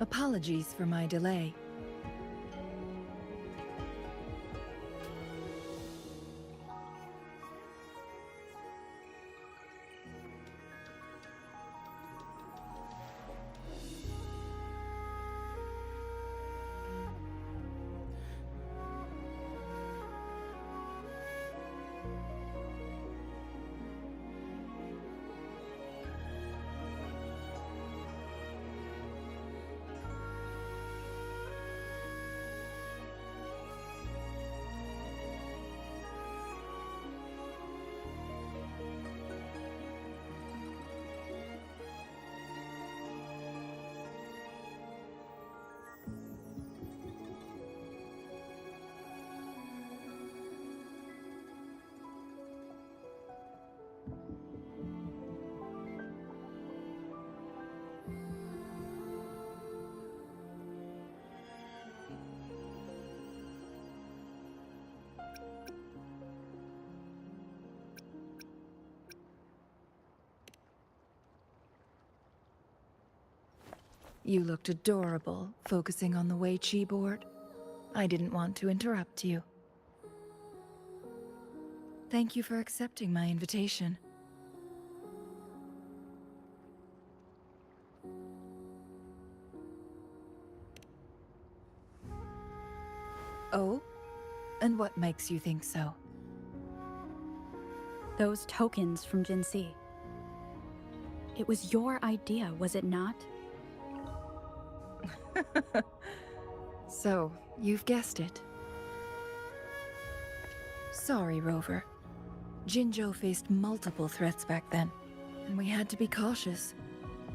Apologies for my delay. You looked adorable, focusing on the Wei Chi board. I didn't want to interrupt you. Thank you for accepting my invitation. Oh? And what makes you think so? Those tokens from Jinxi. It was your idea, was it not? So, you've guessed it. Sorry, Rover. Jinzhou faced multiple threats back then, and we had to be cautious.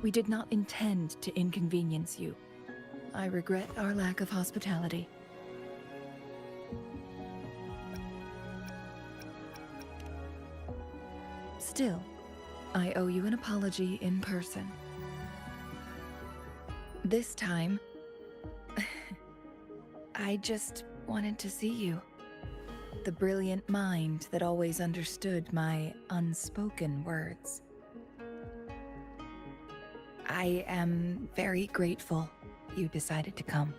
We did not intend to inconvenience you. I regret our lack of hospitality. Still, I owe you an apology in person. This time, I just wanted to see you. The brilliant mind that always understood my unspoken words. I am very grateful you decided to come.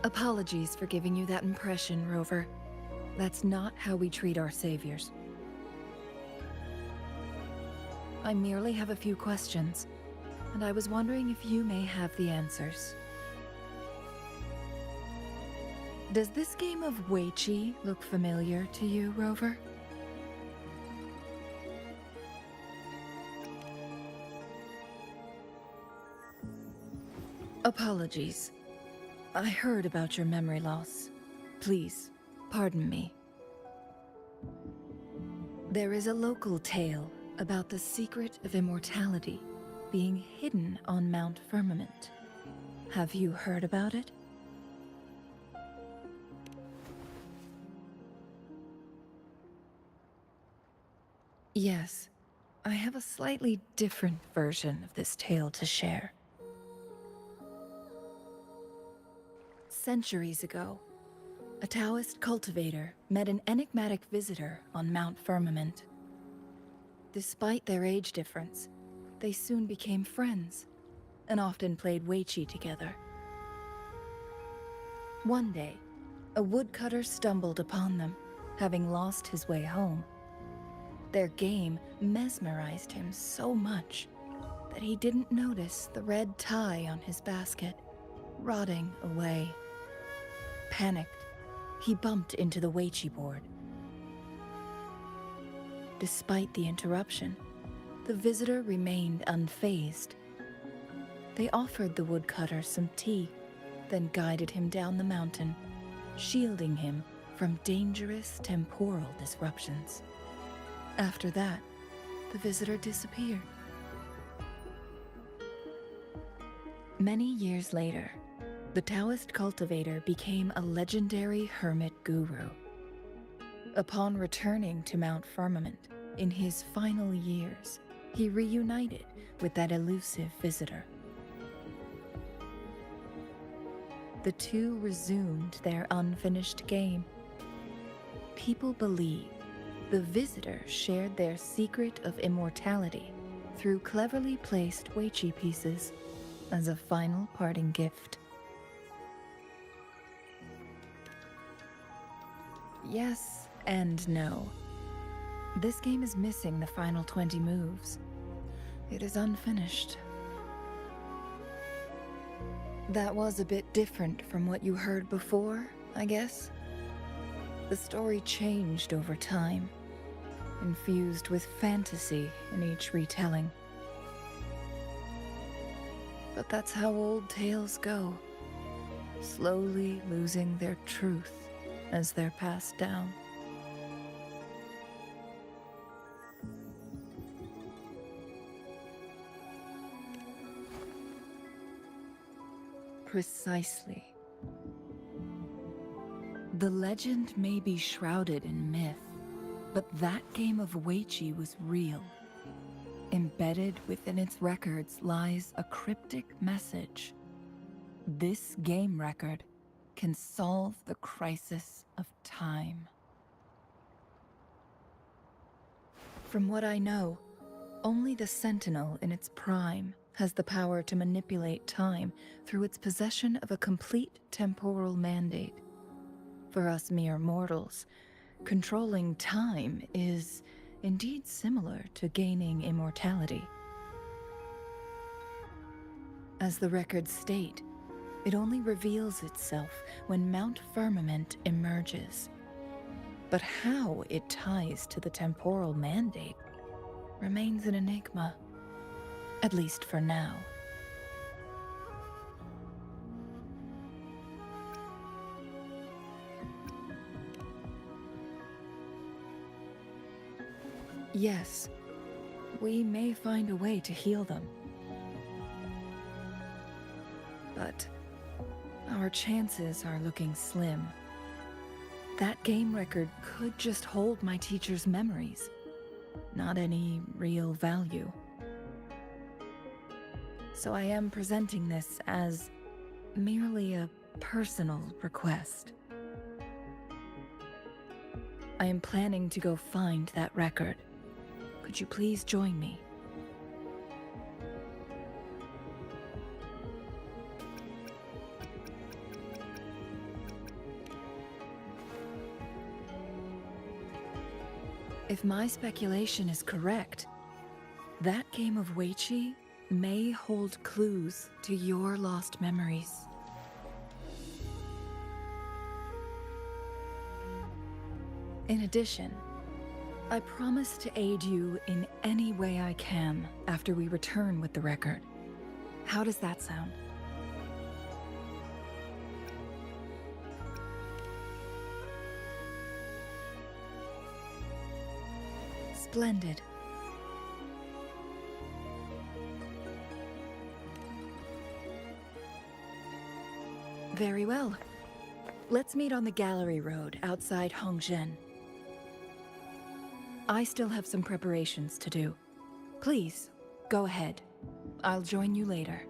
Apologies for giving you that impression, Rover. That's not how we treat our saviors. I merely have a few questions, and I was wondering if you may have the answers. Does this game of Wei Chi look familiar to you, Rover? Apologies. I heard about your memory loss. Please, pardon me. There is a local tale about the secret of immortality being hidden on Mount Firmament. Have you heard about it? Yes, I have a slightly different version of this tale to share. Centuries ago, a Taoist cultivator met an enigmatic visitor on Mount Firmament. Despite their age difference, they soon became friends and often played Weiqi together. One day, a woodcutter stumbled upon them, having lost his way home. Their game mesmerized him so much that he didn't notice the red tie on his basket, rotting away. Panicked, he bumped into the Weiqi board. Despite the interruption, the visitor remained unfazed. They offered the woodcutter some tea, then guided him down the mountain, shielding him from dangerous temporal disruptions. After that, the visitor disappeared. Many years later, the Taoist cultivator became a legendary hermit guru. Upon returning to Mount Firmament in his final years, he reunited with that elusive visitor. The two resumed their unfinished game. People believe the visitor shared their secret of immortality through cleverly placed Weiqi pieces as a final parting gift. Yes and no. This game is missing the final 20 moves. It is unfinished. That was a bit different from what you heard before, I guess. The story changed over time, infused with fantasy in each retelling. But that's how old tales go, slowly losing their truth as they're passed down. Precisely. The legend may be shrouded in myth, but that game of Weiqi was real. Embedded within its records lies a cryptic message. This game record can solve the crisis of time. From what I know, only the Sentinel in its prime has the power to manipulate time through its possession of a complete temporal mandate. For us mere mortals, controlling time is indeed similar to gaining immortality. As the records state, it only reveals itself when Mount Firmament emerges. But how it ties to the temporal mandate remains an enigma, at least for now. Yes, we may find a way to heal them. But our chances are looking slim. That game record could just hold my teacher's memories, not any real value. So I am presenting this as merely a personal request. I am planning to go find that record. Could you please join me? If my speculation is correct, that game of Weiqi may hold clues to your lost memories. In addition, I promise to aid you in any way I can after we return with the record. How does that sound? Splendid. Very well. Let's meet on the gallery road outside Hongzhen. I still have some preparations to do. Please, go ahead. I'll join you later.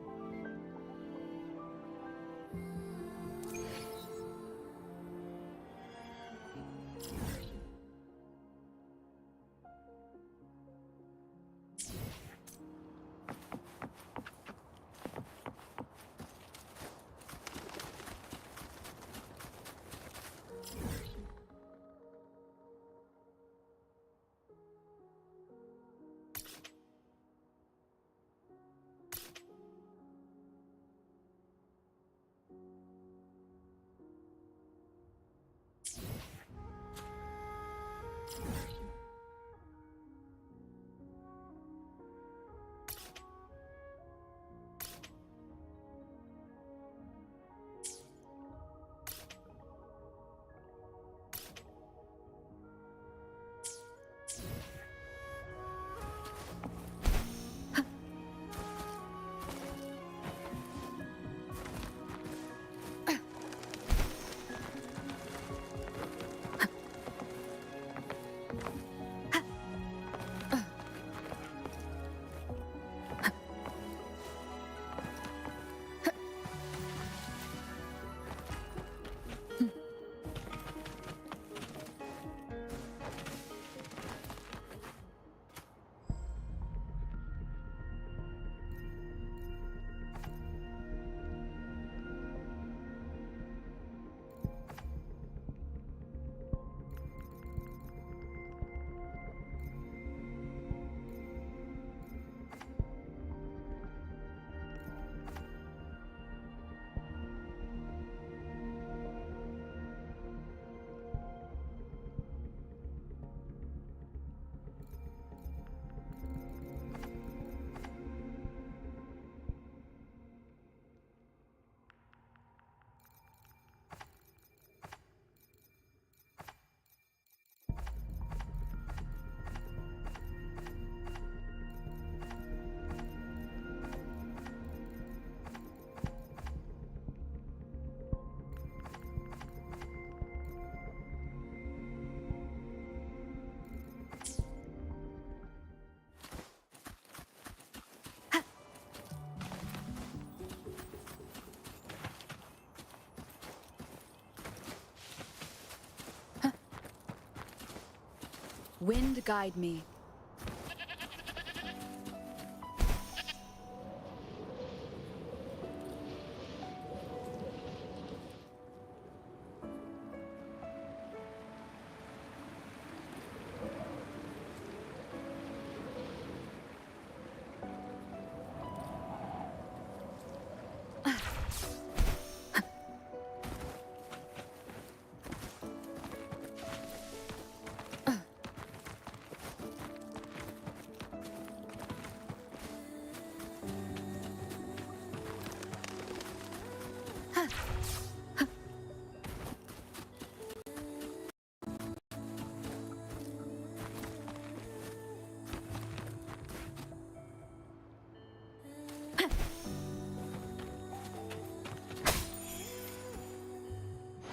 Wind guide me.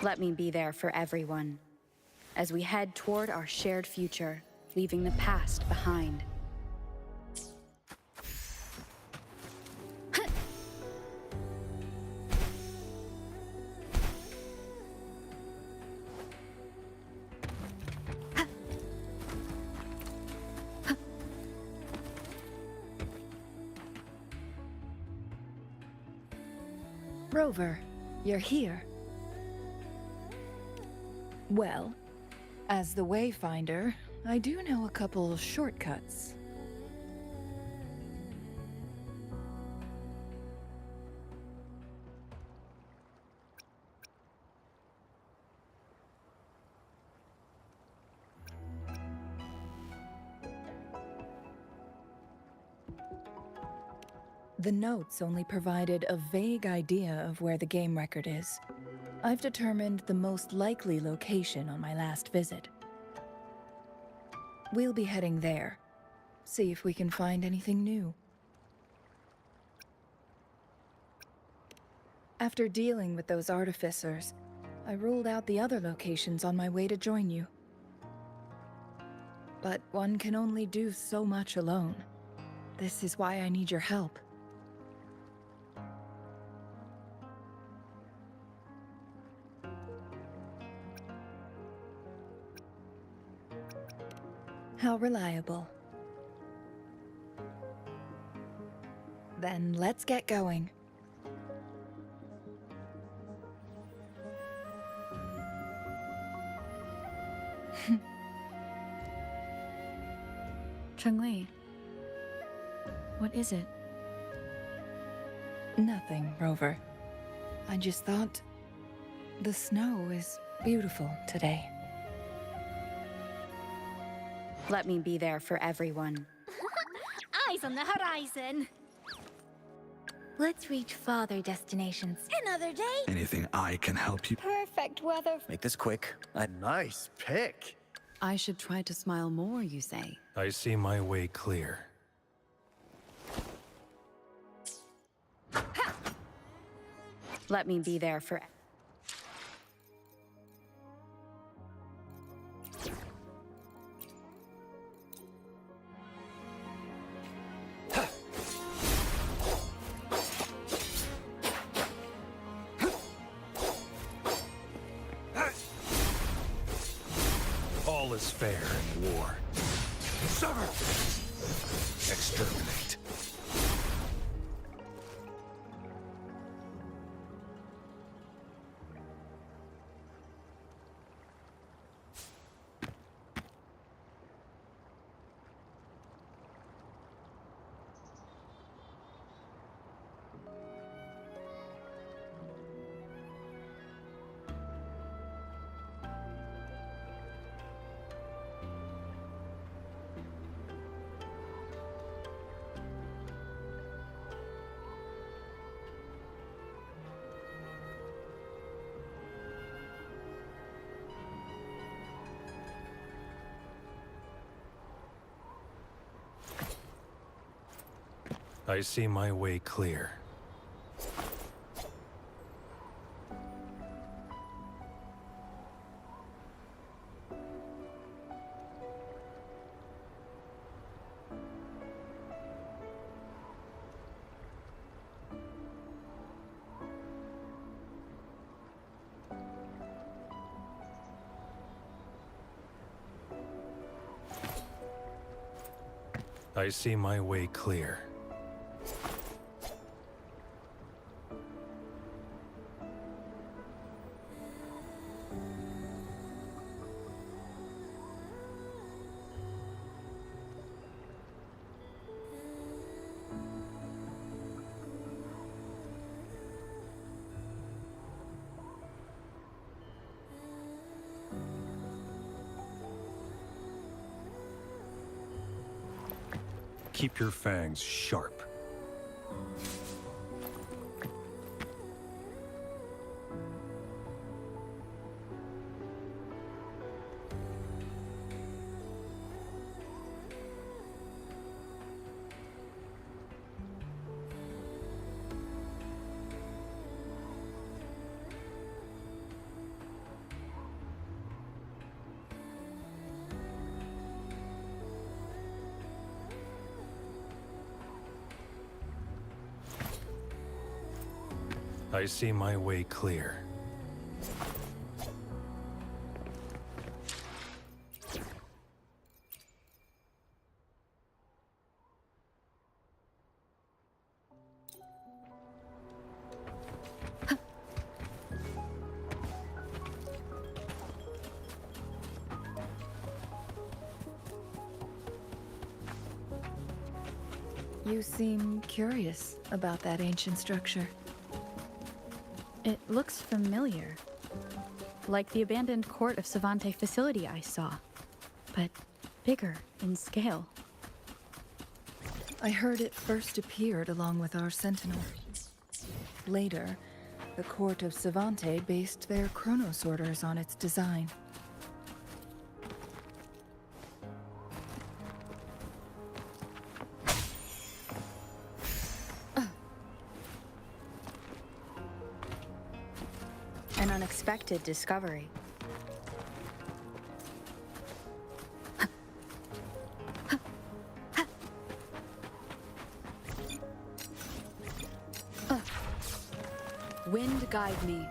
Let me be there for everyone, as we head toward our shared future, leaving the past behind. Rover, you're here. Well, as the Wayfinder, I do know a couple shortcuts. The notes only provided a vague idea of where the game record is. I've determined the most likely location on my last visit. We'll be heading there. See if we can find anything new. After dealing with those artificers, I ruled out the other locations on my way to join you. But one can only do so much alone. This is why I need your help. How reliable. Then let's get going. Cheng-Li, what is it? Nothing, Rover. I just thought the snow is beautiful today. Let me be there for everyone. Eyes on the horizon. Let's reach farther destinations. Another day. Anything I can help you? Perfect weather. Make this quick. A nice pick. I should try to smile more, you say? I see my way clear. Let me be there for... All is fair in war. Sever! Exterminate. I see my way clear. I see my way clear. Keep your fangs sharp. I see my way clear. You seem curious about that ancient structure. It looks familiar. Like the abandoned court of Savante facility I saw, but bigger in scale. I heard it first appeared along with our Sentinel. Later, the court of Savante based their Chronos orders on its design. An unexpected discovery. guide me.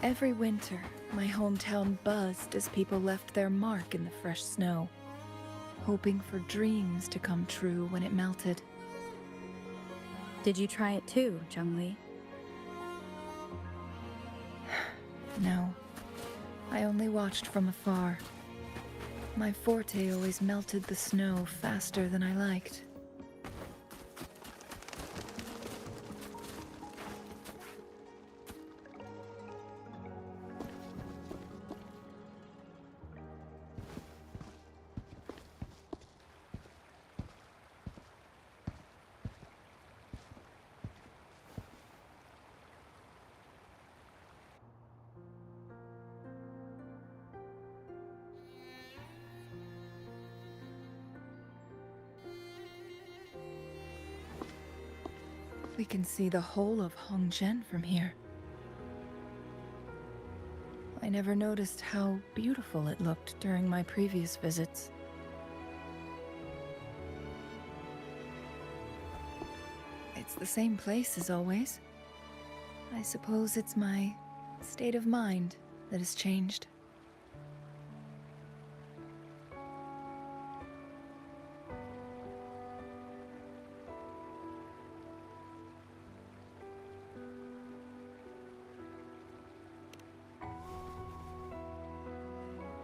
Every winter, my hometown buzzed as people left their mark in the fresh snow, hoping for dreams to come true when it melted. Did you try it too, Zhengli? No, I only watched from afar. My forte always melted the snow faster than I liked. We can see the whole of Hongzhen from here. I never noticed how beautiful it looked during my previous visits. It's the same place as always. I suppose it's my state of mind that has changed.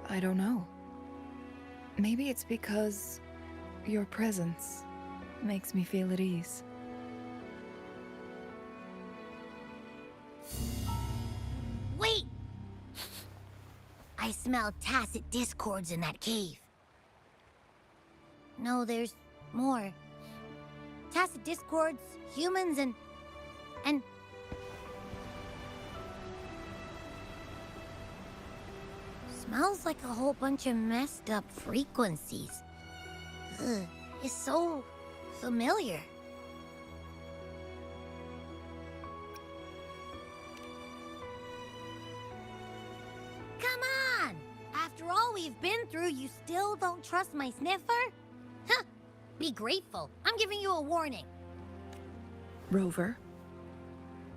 I don't know. Maybe it's because your presence makes me feel at ease. Wait! I smell tacit discords in that cave. No, there's more. Tacit discords, humans, and... Smells like a whole bunch of messed up frequencies. Ugh, it's so familiar. Come on! After all we've been through, you still don't trust my sniffer? Huh! Be grateful. I'm giving you a warning. Rover,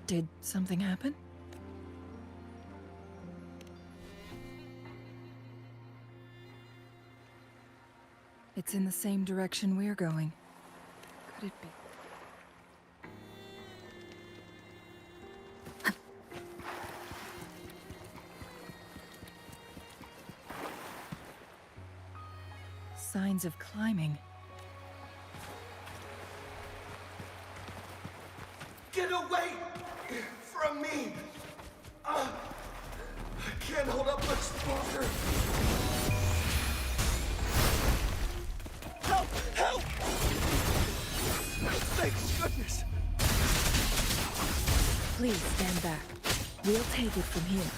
did something happen? It's in the same direction we're going. Could it be? Signs of climbing. Get away from me! I can't hold up much longer. Help! Help! Thank goodness! Please stand back. We'll take it from here.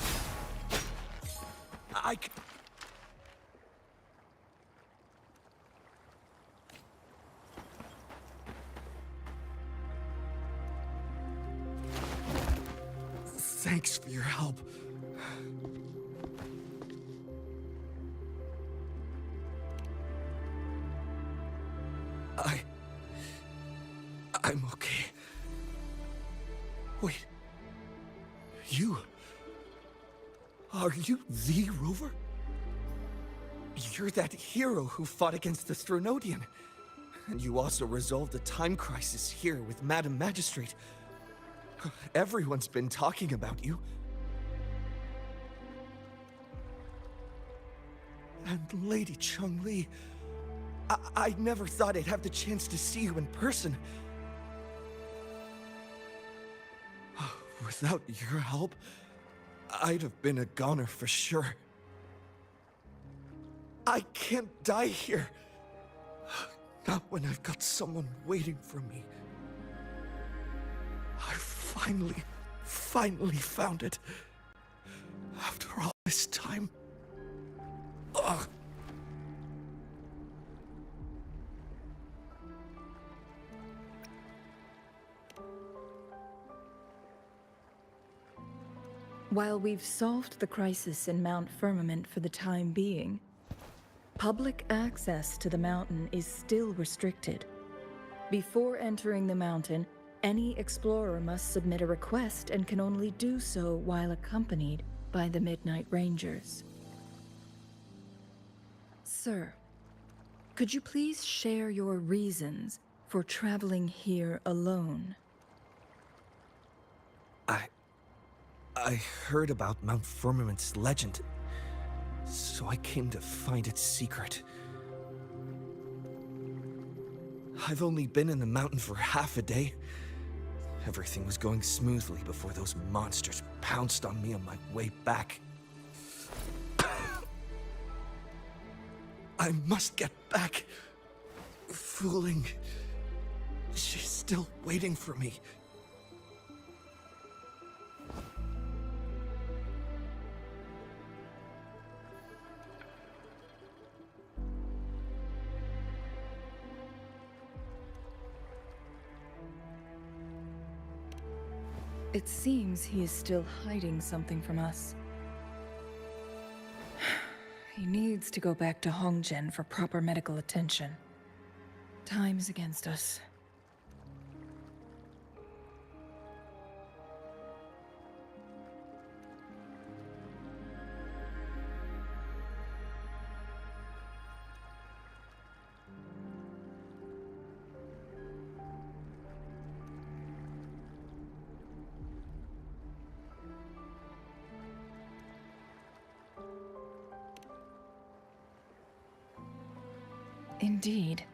Thanks for your help. I'm okay. Wait. You... Are you the Rover? You're that hero who fought against the Stronodian. And you also resolved a time crisis here with Madam Magistrate. Everyone's been talking about you. And Lady Chun-Li, I never thought I'd have the chance to see you in person. Without your help, I'd have been a goner for sure. I can't die here. Not when I've got someone waiting for me. I finally found it. After all this time. Ugh. While we've solved the crisis in Mount Firmament for the time being, public access to the mountain is still restricted. Before entering the mountain, any explorer must submit a request and can only do so while accompanied by the Midnight Rangers. Sir, could you please share your reasons for traveling here alone? I heard about Mount Firmament's legend, so I came to find its secret. I've only been in the mountain for half a day. Everything was going smoothly before those monsters pounced on me on my way back. I must get back. Fooling. She's still waiting for me. It seems he is still hiding something from us. He needs to go back to Hongzhen for proper medical attention. Time's against us. Indeed.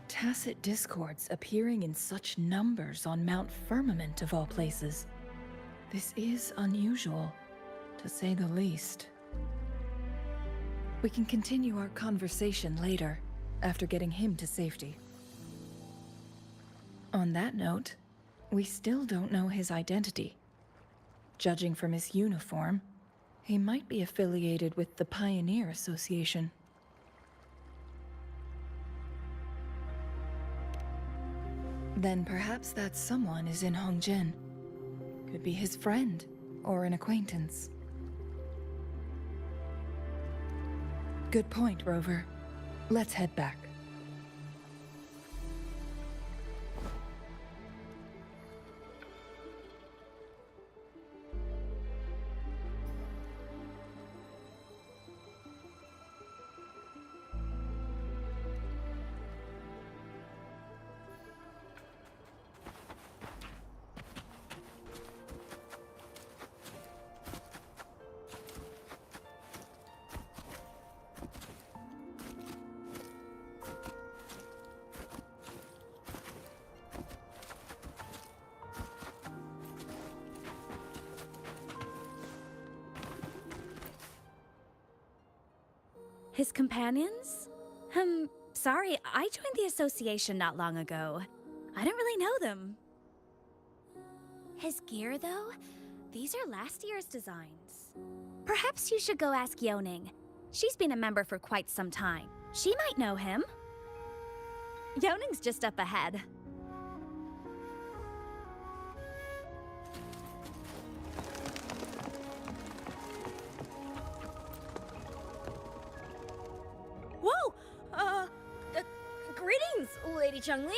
Tacit discords appearing in such numbers on Mount Firmament of all places. This is unusual, to say the least. We can continue our conversation later, after getting him to safety. On that note, we still don't know his identity. Judging from his uniform, he might be affiliated with the Pioneer Association. Then perhaps that someone is in Hongzhen. Could be his friend, or an acquaintance. Good point, Rover. Let's head back. His companions? Sorry, I joined the association not long ago. I don't really know them. His gear, though? These are last year's designs. Perhaps you should go ask Yoning. She's been a member for quite some time. She might know him. Yoning's just up ahead. Whoa! Greetings, Lady Chungli.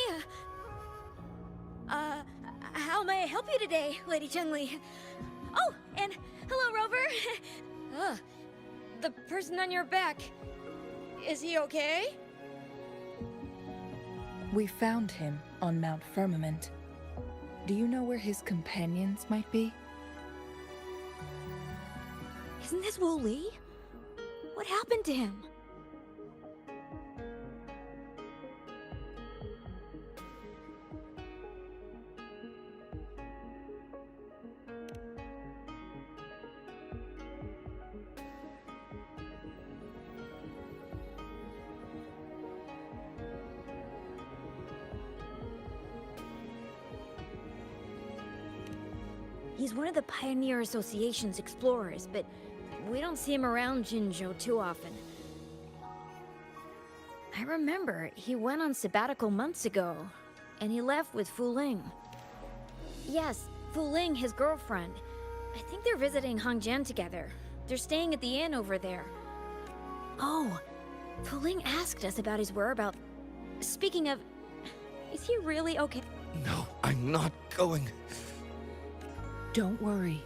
How may I help you today, Lady Chungli? Oh, and hello, Rover. The person on your back. Is he okay? We found him on Mount Firmament. Do you know where his companions might be? Isn't this Wu Li? What happened to him? He's one of the Pioneer Association's explorers, but we don't see him around Jinzhou too often. I remember he went on sabbatical months ago, and he left with Fu Ling. Yes, Fu Ling, his girlfriend. I think they're visiting Hangjian together. They're staying at the inn over there. Oh, Fu Ling asked us about his whereabouts. Speaking of, is he really okay? No, I'm not going. Don't worry.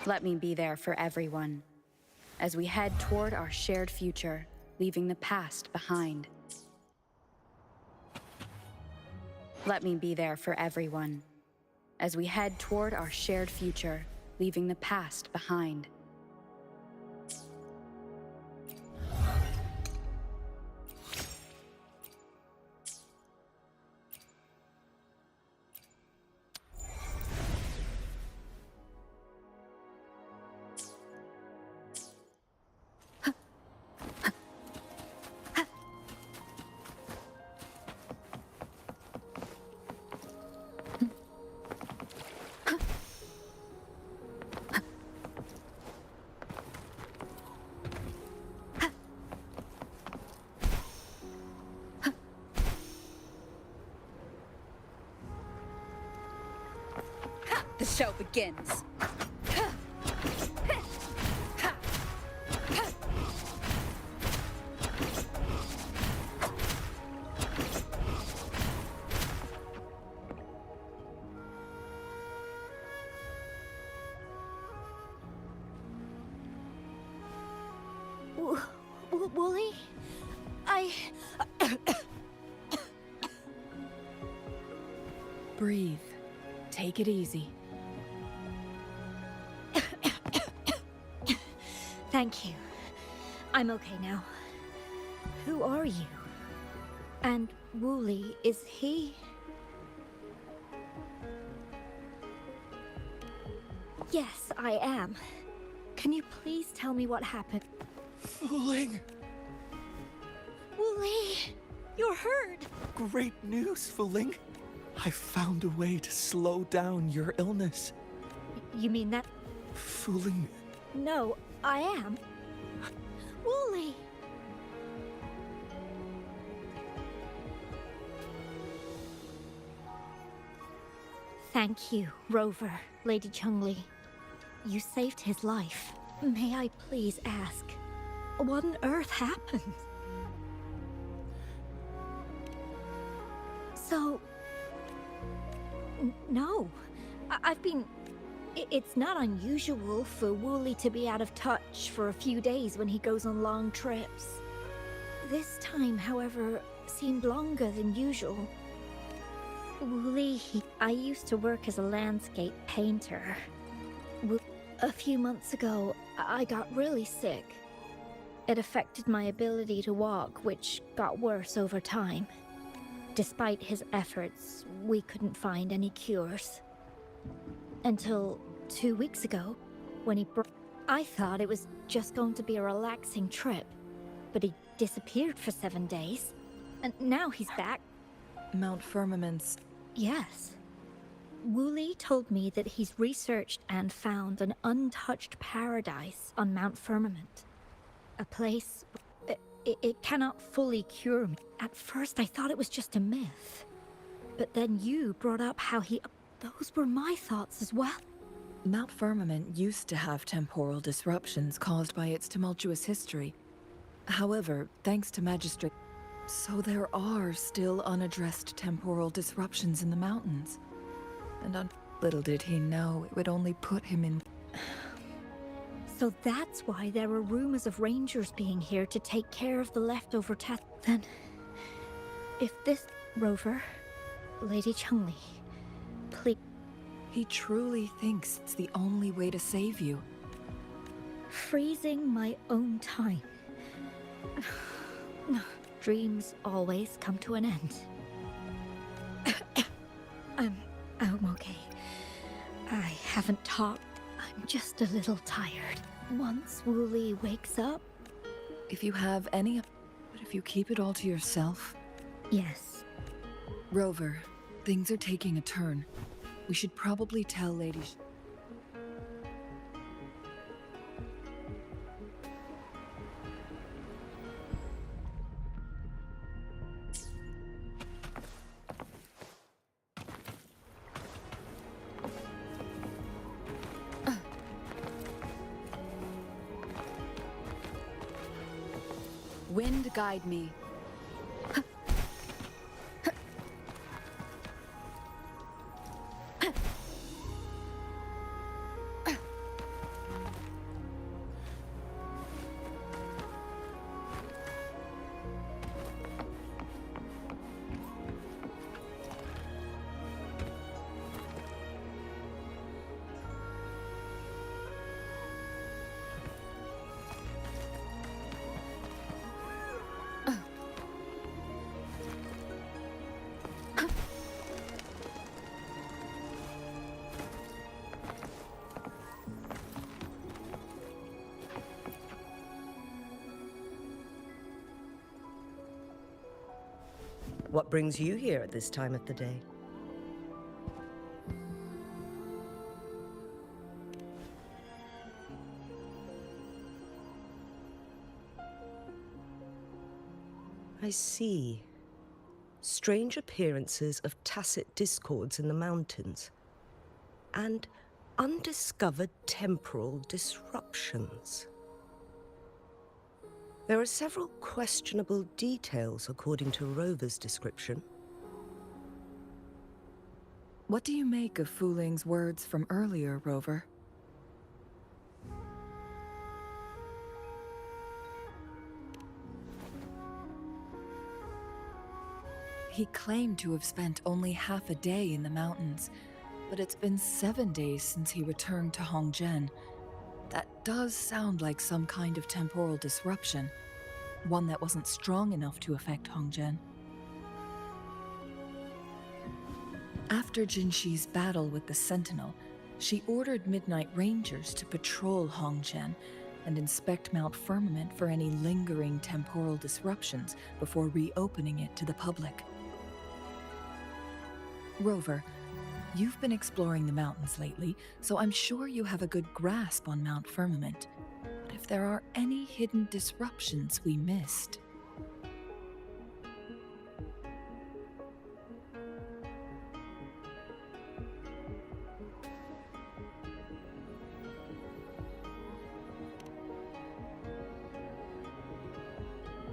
Let me be there for everyone, as we head toward our shared future, leaving the past behind. Let me be there for everyone, as we head toward our shared future, leaving the past behind. The show begins. Wooly? Breathe. Take it easy. Thank you. I'm okay now. Who are you? And Wooly, is he? Yes, I am. Can you please tell me what happened? Fooling! Wooly, you're hurt. Great news, Fooling. I found a way to slow down your illness. You mean that? Fooling. No, I am. Wooly! Thank you, Rover, Lady Chungli. You saved his life. May I please ask, what on earth happened? So... No. I've been... It's not unusual for Wooly to be out of touch for a few days when he goes on long trips. This time, however, seemed longer than usual. Wooly, I used to work as a landscape painter. A few months ago, I got really sick. It affected my ability to walk, which got worse over time. Despite his efforts, we couldn't find any cures. Until 2 weeks ago, when he I thought it was just going to be a relaxing trip, but he disappeared for 7 days. And now he's back. Mount Firmament's... Yes. Wooly told me that he's researched and found an untouched paradise on Mount Firmament. A place... It cannot fully cure me. At first I thought it was just a myth. But then you brought up how he... Those were my thoughts as well. Mount Firmament used to have temporal disruptions caused by its tumultuous history. However, thanks to Magistrate... So there are still unaddressed temporal disruptions in the mountains. And little did he know it would only put him in... So that's why there were rumors of rangers being here to take care of the leftover Then, if this rover, Lady Chungli, please... He truly thinks it's the only way to save you. Freezing my own time. Dreams always come to an end. I'm okay. I haven't talked. I'm just a little tired. Once Wooly wakes up... If you have any... But if you keep it all to yourself... Yes. Rover, things are taking a turn. We should probably tell Lady... Wind guide me. What brings you here at this time of the day? I see. Strange appearances of tacit discords in the mountains, and undiscovered temporal disruptions. There are several questionable details according to Rover's description. What do you make of Fu Ling's words from earlier, Rover? He claimed to have spent only half a day in the mountains, but it's been 7 days since he returned to Hongzhen. That does sound like some kind of temporal disruption, one that wasn't strong enough to affect Hongzhen. After Jinxi's battle with the Sentinel, she ordered Midnight Rangers to patrol Hongzhen and inspect Mount Firmament for any lingering temporal disruptions before reopening it to the public. Rover, you've been exploring the mountains lately, so I'm sure you have a good grasp on Mount Firmament. But if there are any hidden disruptions we missed...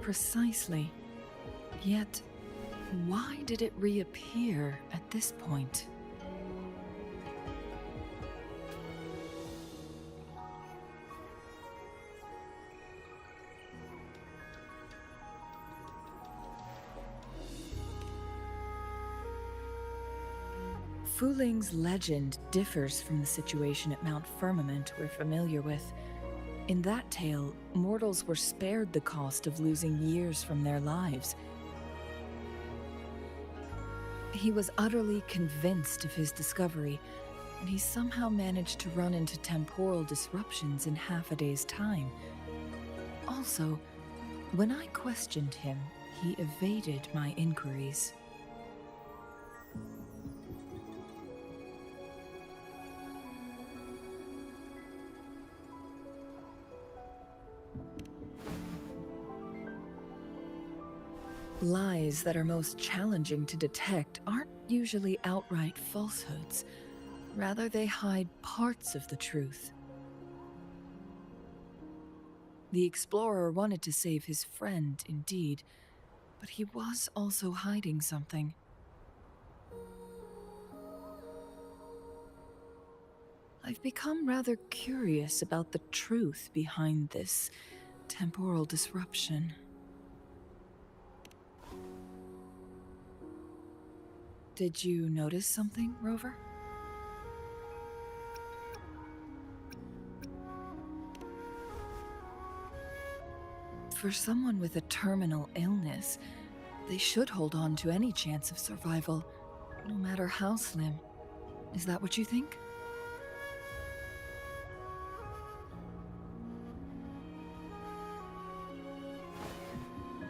Precisely. Yet, why did it reappear at this point? Fu Ling's legend differs from the situation at Mount Firmament we're familiar with. In that tale, mortals were spared the cost of losing years from their lives. He was utterly convinced of his discovery, and he somehow managed to run into temporal disruptions in half a day's time. Also, when I questioned him, he evaded my inquiries. Lies that are most challenging to detect aren't usually outright falsehoods. Rather, they hide parts of the truth. The explorer wanted to save his friend, indeed, but he was also hiding something. I've become rather curious about the truth behind this temporal disruption. Did you notice something, Rover? For someone with a terminal illness, they should hold on to any chance of survival, no matter how slim. Is that what you think?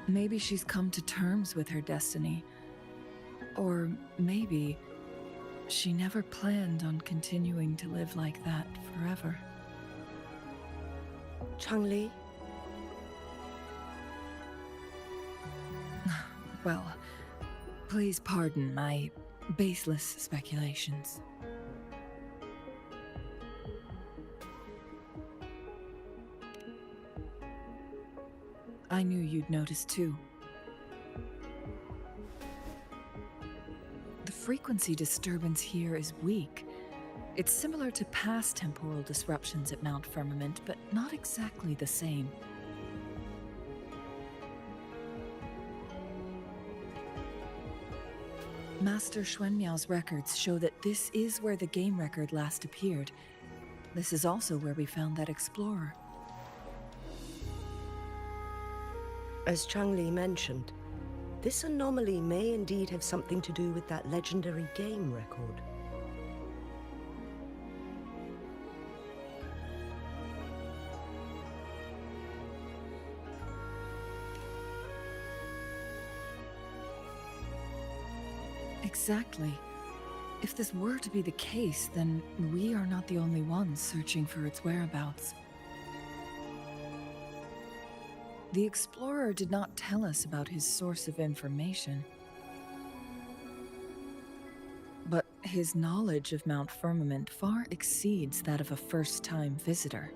Maybe she's come to terms with her destiny. Or maybe she never planned on continuing to live like that forever. Changli? Well, please pardon my baseless speculations. I knew you'd notice too. The frequency disturbance here is weak. It's similar to past temporal disruptions at Mount Firmament, but not exactly the same. Master Xuanmiao's records show that this is where the game record last appeared. This is also where we found that explorer. As Changli mentioned, this anomaly may indeed have something to do with that legendary game record. Exactly. If this were to be the case, then we are not the only ones searching for its whereabouts. The explorer did not tell us about his source of information. But his knowledge of Mount Firmament far exceeds that of a first-time visitor.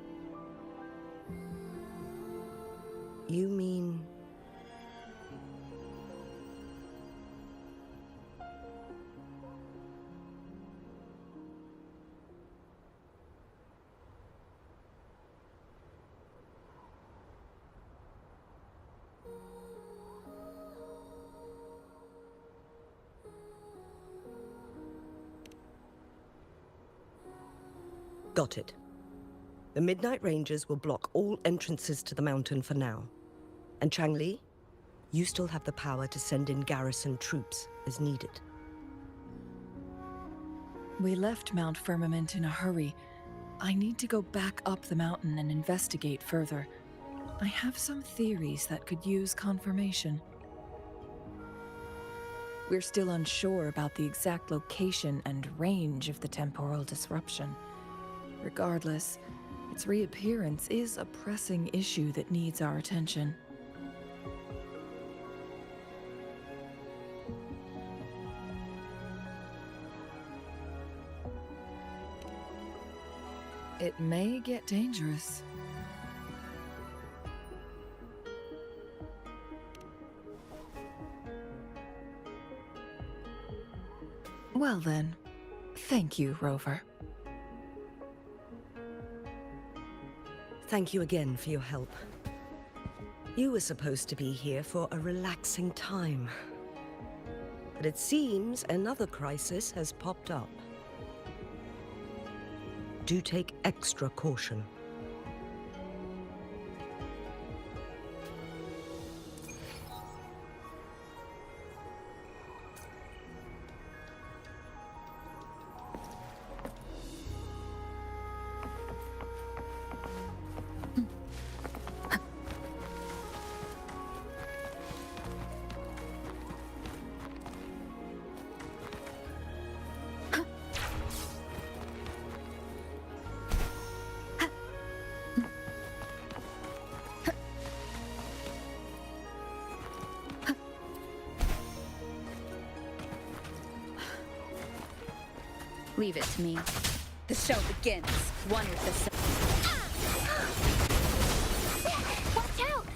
You mean... Got it. The Midnight Rangers will block all entrances to the mountain for now. And Changli, you still have the power to send in garrison troops as needed. We left Mount Firmament in a hurry. I need to go back up the mountain and investigate further. I have some theories that could use confirmation. We're still unsure about the exact location and range of the temporal disruption. Regardless, its reappearance is a pressing issue that needs our attention. It may get dangerous. Well then, thank you, Rover. Thank you again for your help. You were supposed to be here for a relaxing time. But it seems another crisis has popped up. Do take extra caution. Leave it to me. The show begins. One with the sun. Watch out!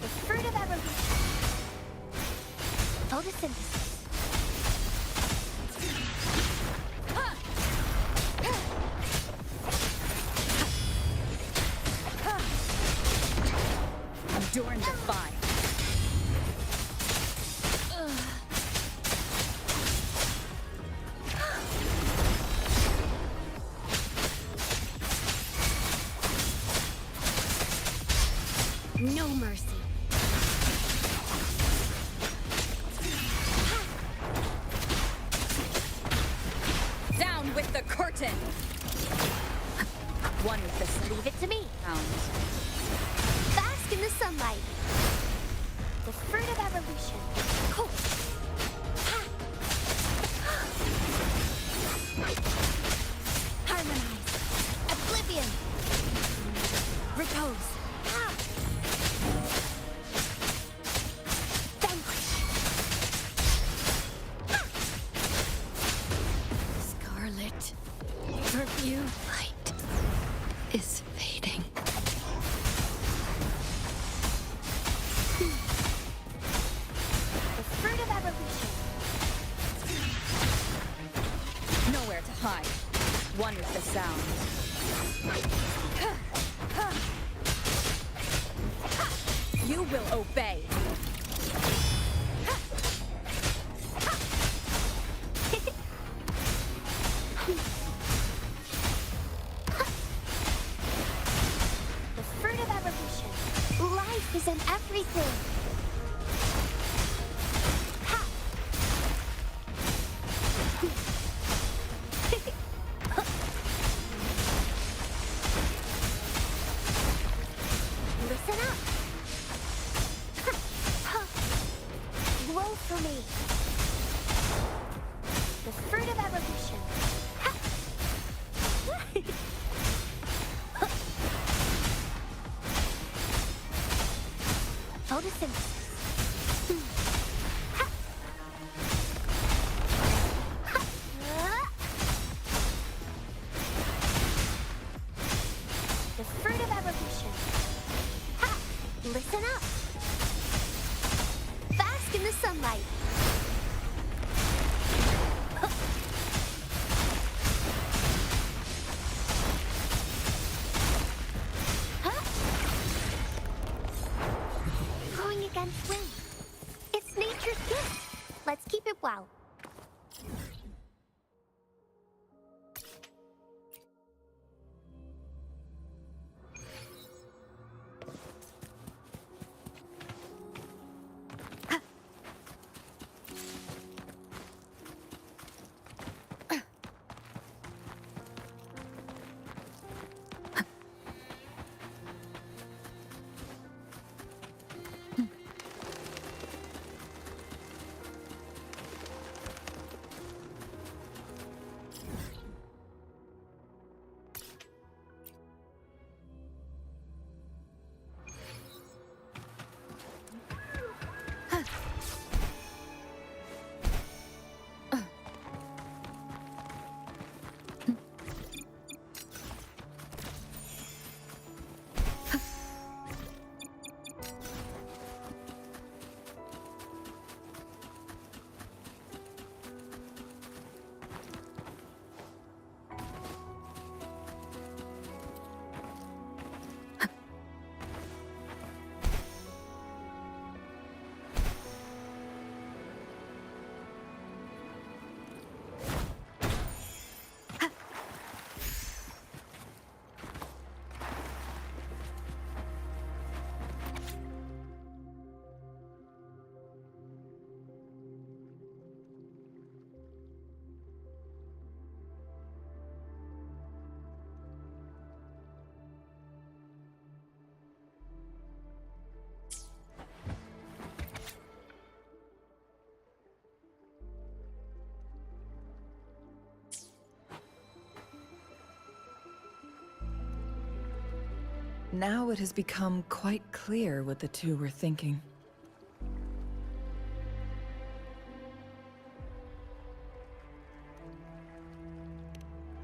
The fruit of evolution. Photosynthesis. Endure and defy. No mercy. Down with the curtain. One with the sun. Leave it to me. Sounds. Bask in the sunlight. The fruit of evolution. Cool. Harmonize. Oblivion. Repose. Vanquish. Scarlet, her view light is fading. The fruit of evolution. Nowhere to hide. One with the sound. You will obey. The fruit of evolution. Life is in everything. Ha! Listen up. Grow for me. The fruit of evolution. Ha! Photosynthesis. Ha! Ha! The fruit of evolution. Ha! Listen up. Bask in the sunlight. Huh? Going against wind. It's nature's gift. Let's keep it well. Now it has become quite clear what the two were thinking.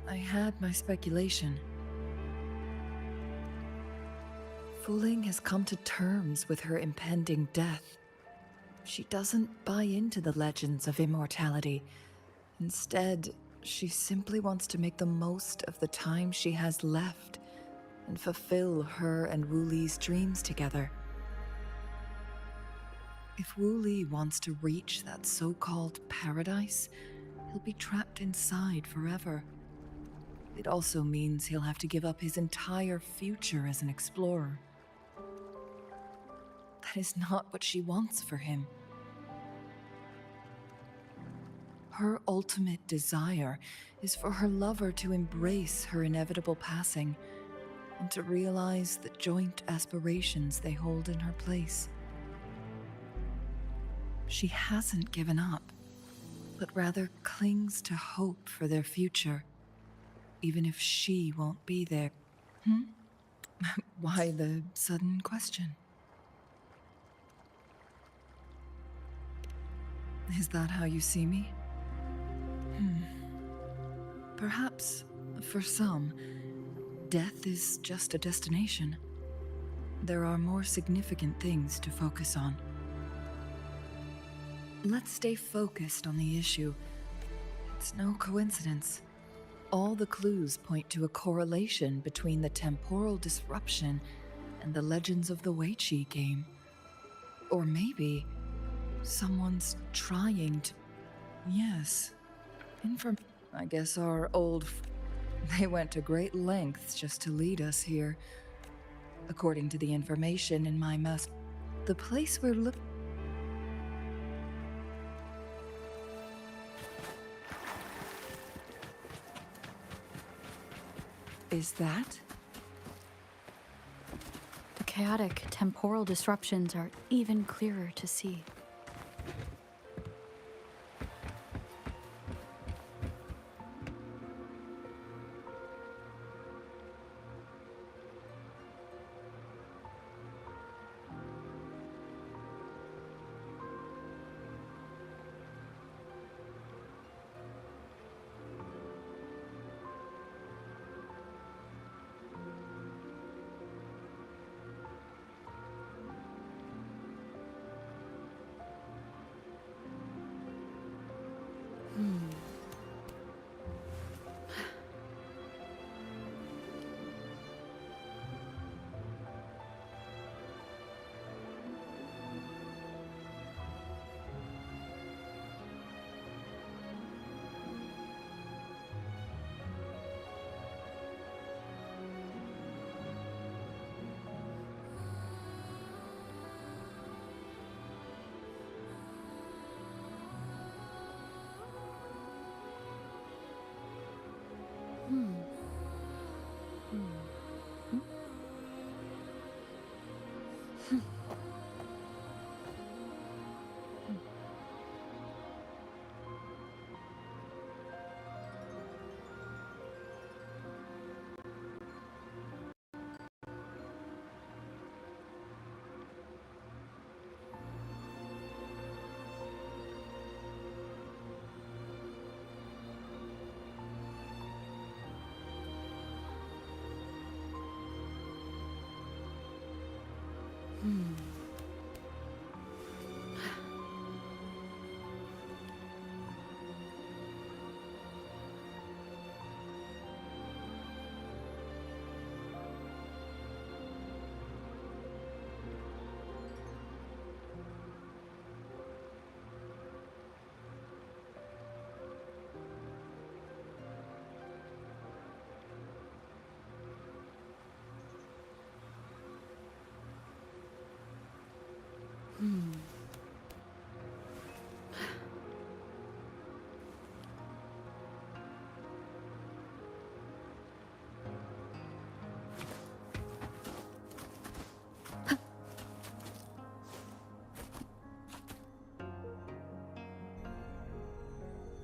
I had my speculation. Fuling has come to terms with her impending death. She doesn't buy into the legends of immortality. Instead, she simply wants to make the most of the time she has left and fulfill her and Wu Li's dreams together. If Wu Li wants to reach that so-called paradise, he'll be trapped inside forever. It also means he'll have to give up his entire future as an explorer. That is not what she wants for him. Her ultimate desire is for her lover to embrace her inevitable passing and to realize the joint aspirations they hold in her place. She hasn't given up, but rather clings to hope for their future, even if she won't be there. Why the sudden question? Is that how you see me? Perhaps, for some, death is just a destination. There are more significant things to focus on. Let's stay focused on the issue. It's no coincidence. All the clues point to a correlation between the temporal disruption and the Legends of the Weiqi game. Or maybe someone's trying to... Yes. I guess our they went to great lengths just to lead us here. According to the information in my the place we're looking... Is that? The chaotic temporal disruptions are even clearer to see.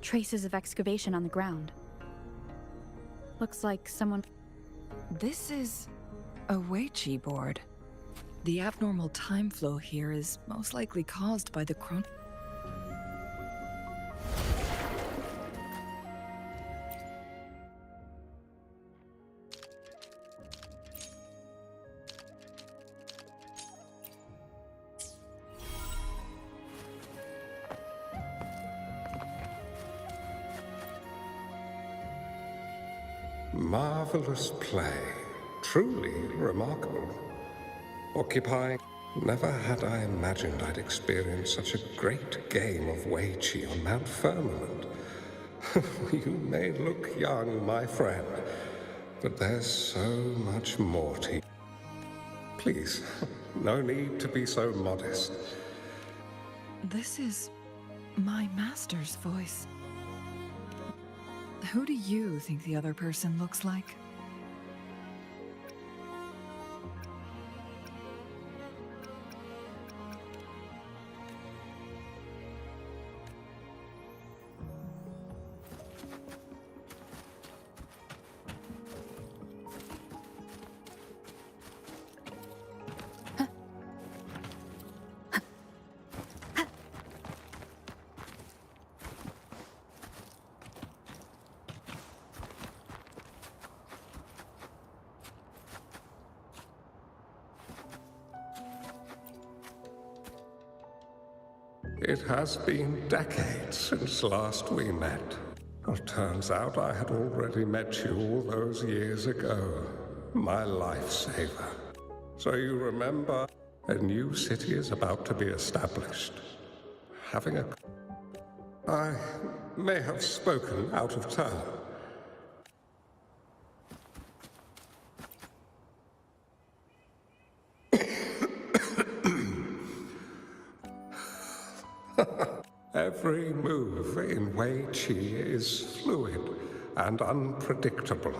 Traces of excavation on the ground. Looks like someone... This is a Weiqi board. The abnormal time flow here is most likely caused by the Marvelous play. Truly remarkable. Occupying. Never had I imagined I'd experience such a great game of Wei Qi on Mount Firmament. You may look young, my friend, but there's so much more to you. Please, no need to be so modest. This is my master's voice. Who do you think the other person looks like? It has been decades since last we met. Well, turns out I had already met you all those years ago. My lifesaver. So you remember, a new city is about to be established. I may have spoken out of turn. Every move in Wei Qi is fluid and unpredictable.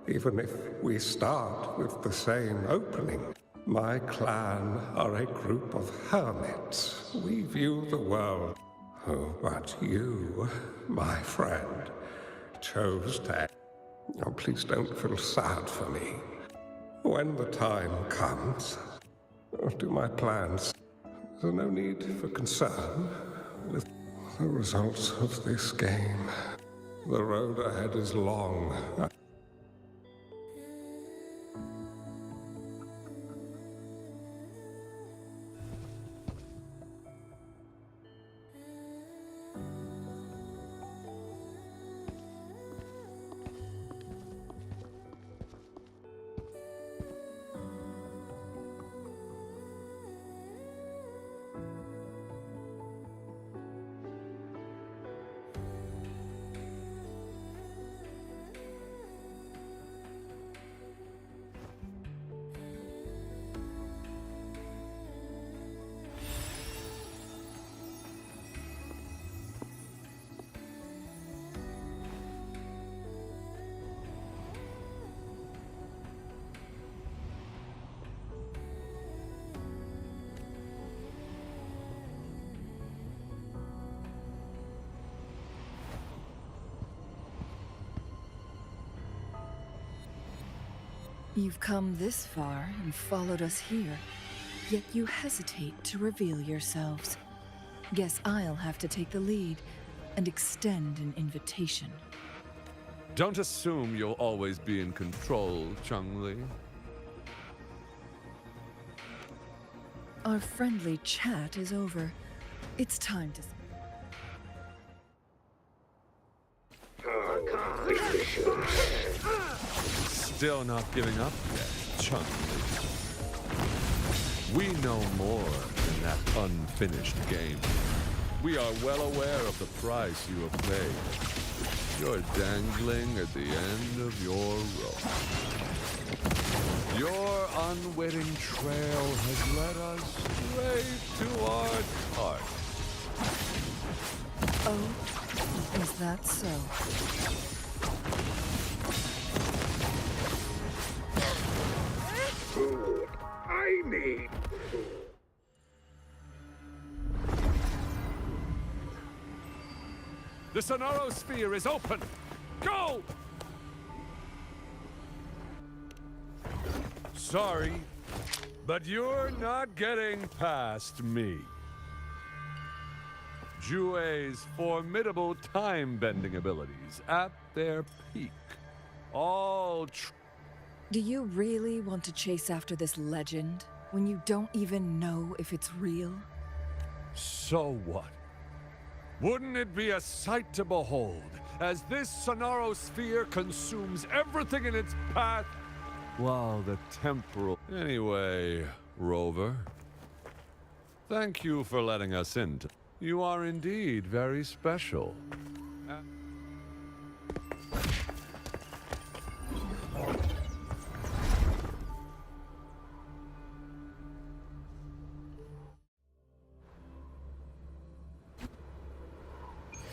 Even if we start with the same opening. My clan are a group of hermits. We view the world. Oh, but you, my friend, chose to... Oh, please don't feel sad for me. When the time comes, I'll do my plans. There's no need for concern with the results of this game. The road ahead is long. You've come this far and followed us here, yet you hesitate to reveal yourselves. Guess I'll have to take the lead and extend an invitation. Don't assume you'll always be in control, Changli. Our friendly chat is over. It's time to... Still not giving up yet, Changli. We know more than that unfinished game. We are well aware of the price you have paid. You're dangling at the end of your rope. Your unwitting trail has led us straight to our target. Oh, is that so? I need... The Sonoro Sphere is open! Go! Sorry, but you're not getting past me. Jue's formidable time-bending abilities at their peak. All Do you really want to chase after this legend when you don't even know if it's real? So what? Wouldn't it be a sight to behold as this Sonaro sphere consumes everything in its path, while the temporal... Anyway, Rover, thank you for letting us in. You are indeed very special.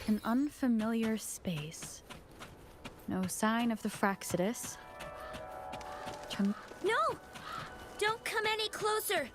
An unfamiliar space. No sign of the Fraxidus. No! Don't come any closer!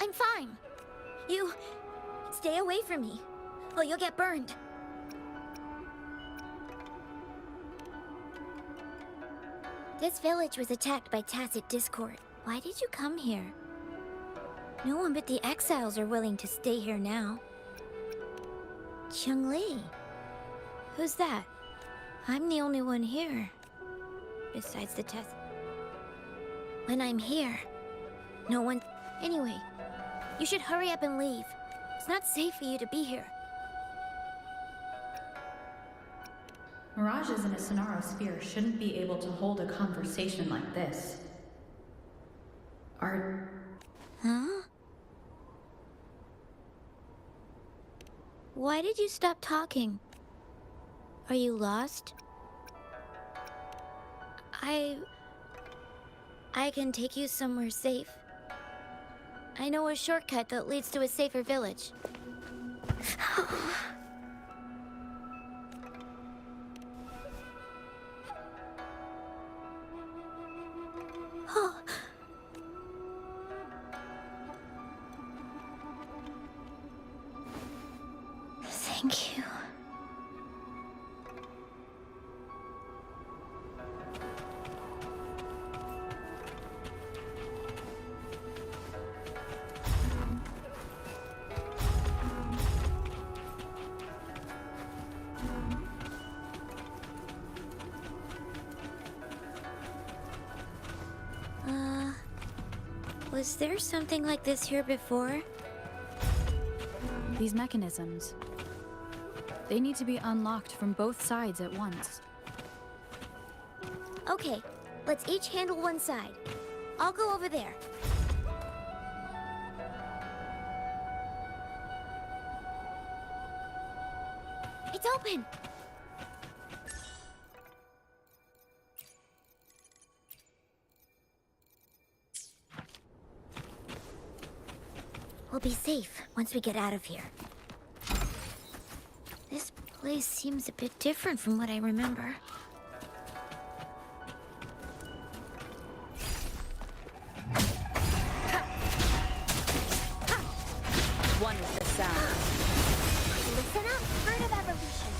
I'm fine. You... stay away from me, or you'll get burned. This village was attacked by tacit discord. Why did you come here? No one but the exiles are willing to stay here now. Chun-Li. Who's that? I'm the only one here. Besides the test. When I'm here, no one... Anyway, you should hurry up and leave. It's not safe for you to be here. Mirages in a Sonaro sphere shouldn't be able to hold a conversation like this. Huh? Why did you stop talking? Are you lost? I can take you somewhere safe. I know a shortcut that leads to a safer village. Thank you. Was there something like this here before? These mechanisms. They need to be unlocked from both sides at once. Okay, let's each handle one side. I'll go over there. It's open! We'll be safe once we get out of here. This place seems a bit different from what I remember. One is the sound. Listen up, bird of evolution.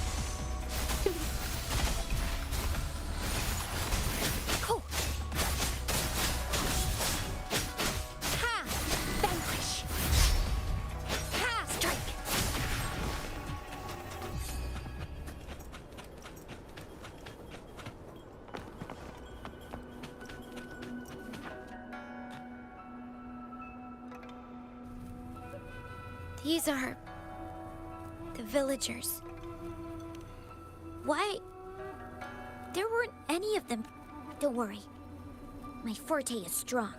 Cool. Ha! Vanquish. Ha! Strike. These are... the villagers. Why? There weren't any of them. Don't worry. My forte is strong.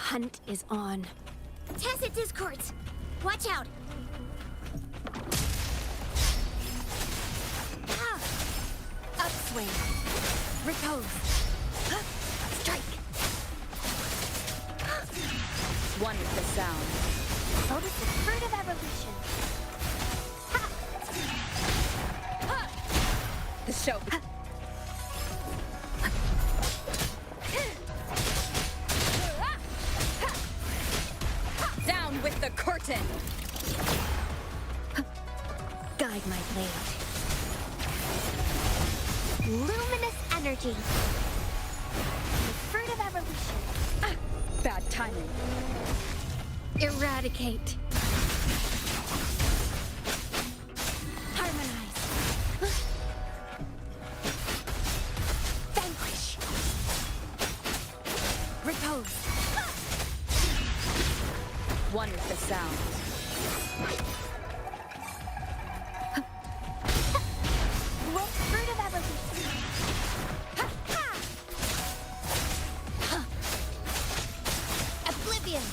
hunt is on. Tacit discords! Watch out! Ah! Upswing. Repose. Strike. One with the sound. Notice the fruit of evolution. The show. Down with the curtain. Guide my blade. Luminous energy. The fruit of evolution. Bad timing. Eradicate. Harmonize. Vanquish. Repose. One with the sound. Wolf fruit of evolution. Oblivion.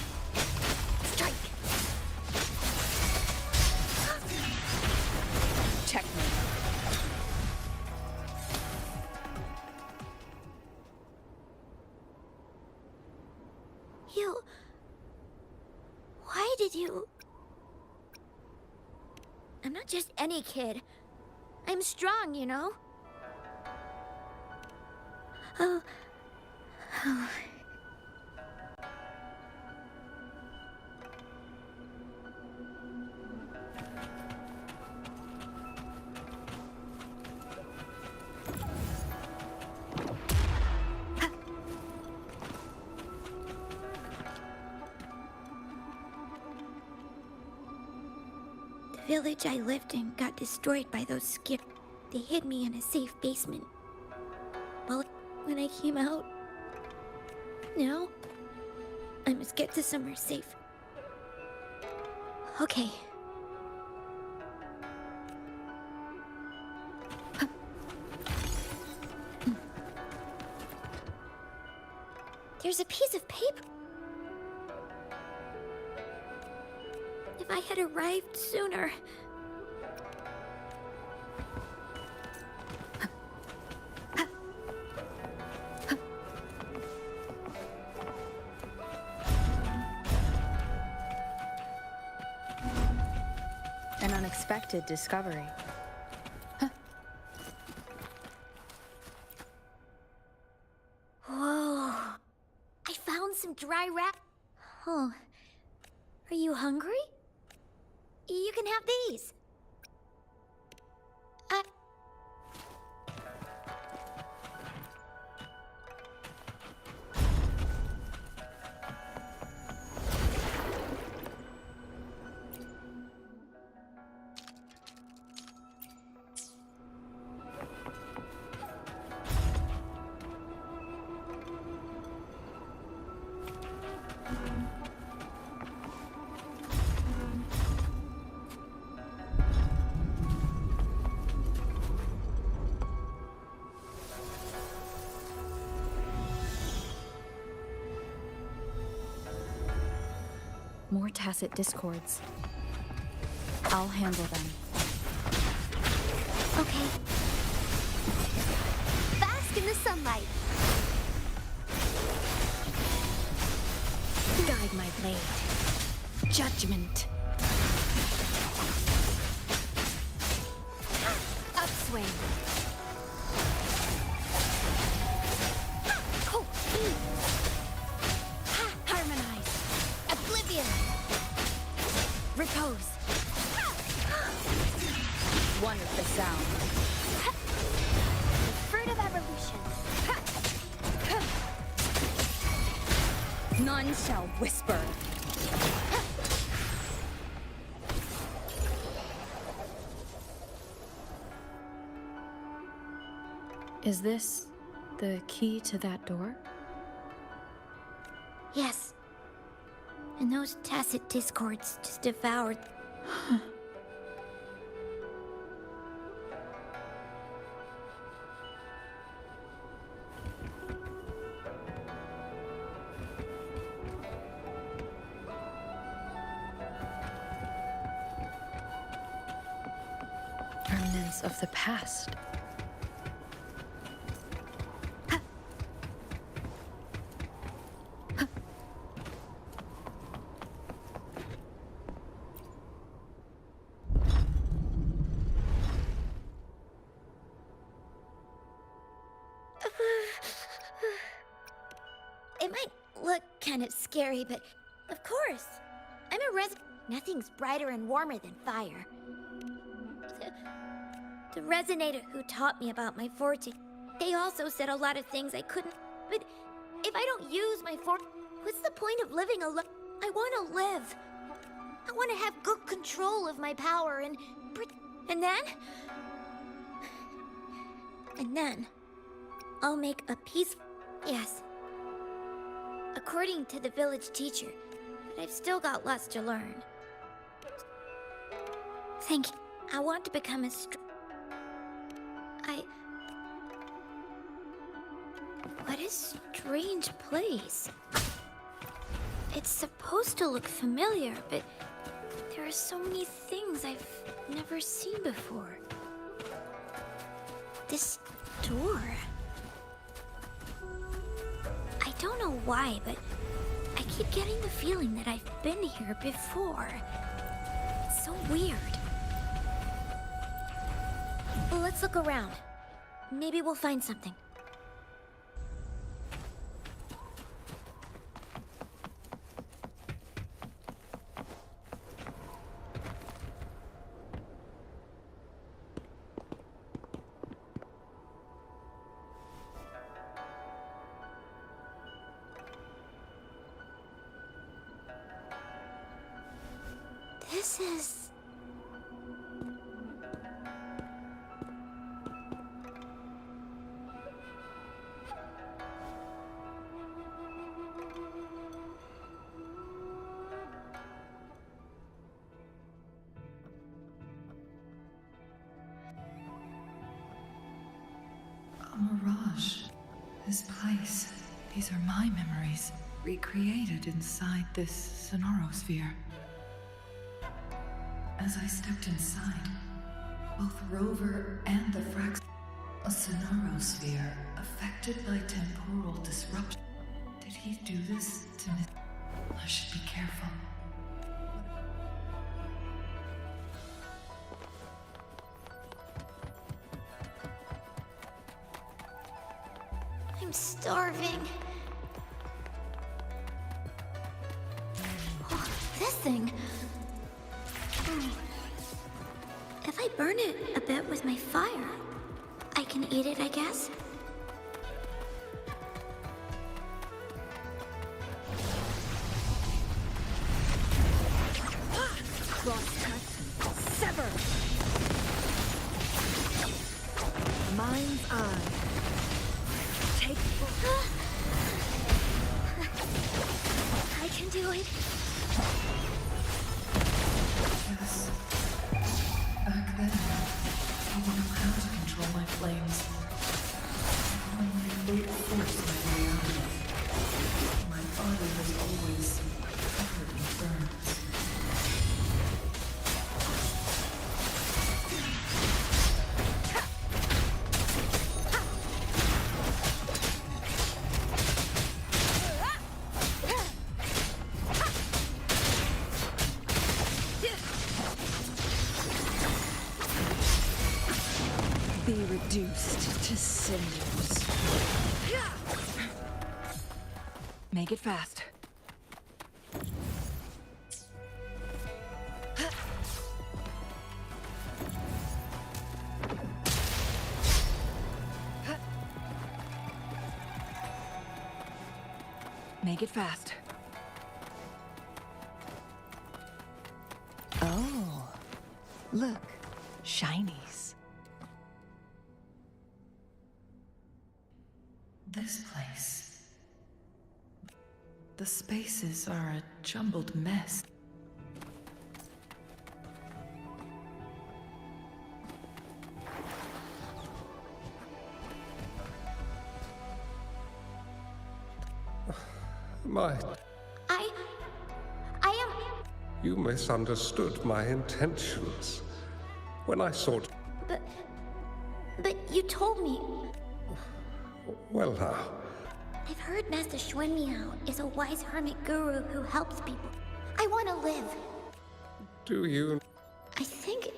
Strike. Checkmate. You... Why did you... I'm not just any kid. I'm strong, you know? Oh... Oh... The village I lived in got destroyed by those skip. They hid me in a safe basement. Well, when I came out... Now... I must get to somewhere safe. Okay. There's a piece of paper. If I had arrived sooner... An unexpected discovery. Whoa. I found some dry wrap. Oh. Are you hungry? You can have these. More tacit discords. I'll handle them. Okay. Bask in the sunlight. Guide my blade. Judgment. Upswing. Oh, harmonize. Oblivion. Repose. One with the sound. The fruit of evolution. None shall whisper. Is this the key to that door? Yes. And those tacit discords just devoured. memories of the past. It might look kind of scary, but of course. I'm a Nothing's brighter and warmer than fire. The resonator who taught me about my fortune, they also said a lot of things I couldn't. But if I don't use my fortune, what's the point of living alone? I want to live. I want to have good control of my power and then I'll make a peaceful. Yes. According to the village teacher, but I've still got lots to learn. Thank you. I want to become a What a strange place. It's supposed to look familiar, but there are so many things I've never seen before. This door. I don't know why, but I keep getting the feeling that I've been here before. It's so weird. Let's look around. Maybe we'll find something. This is... A mirage. This place. These are my memories, recreated inside this sonorosphere. As I stepped inside, both Rover and the Frax, a sonorosphere affected by temporal disruption. Did he do this to me? I should be careful. I'm starving. Oh, this thing. If I burn it a bit with my fire, I can eat it, I guess? Cross-cut. Sever! Mind's eye. Take... I can do it. Yes. Back then, I didn't know how to control my flames. I could only brute force my way out of it. My body was always covered in burns. Be reduced to cinders. Make it fast. Make it fast. Oh, look, shinies. This place. The spaces are a jumbled mess. I am... You misunderstood my intentions. When I sought... But you told me. Well now, I've heard Master Xuanmiao is a wise hermit guru who helps people. I want to live. do you... I think...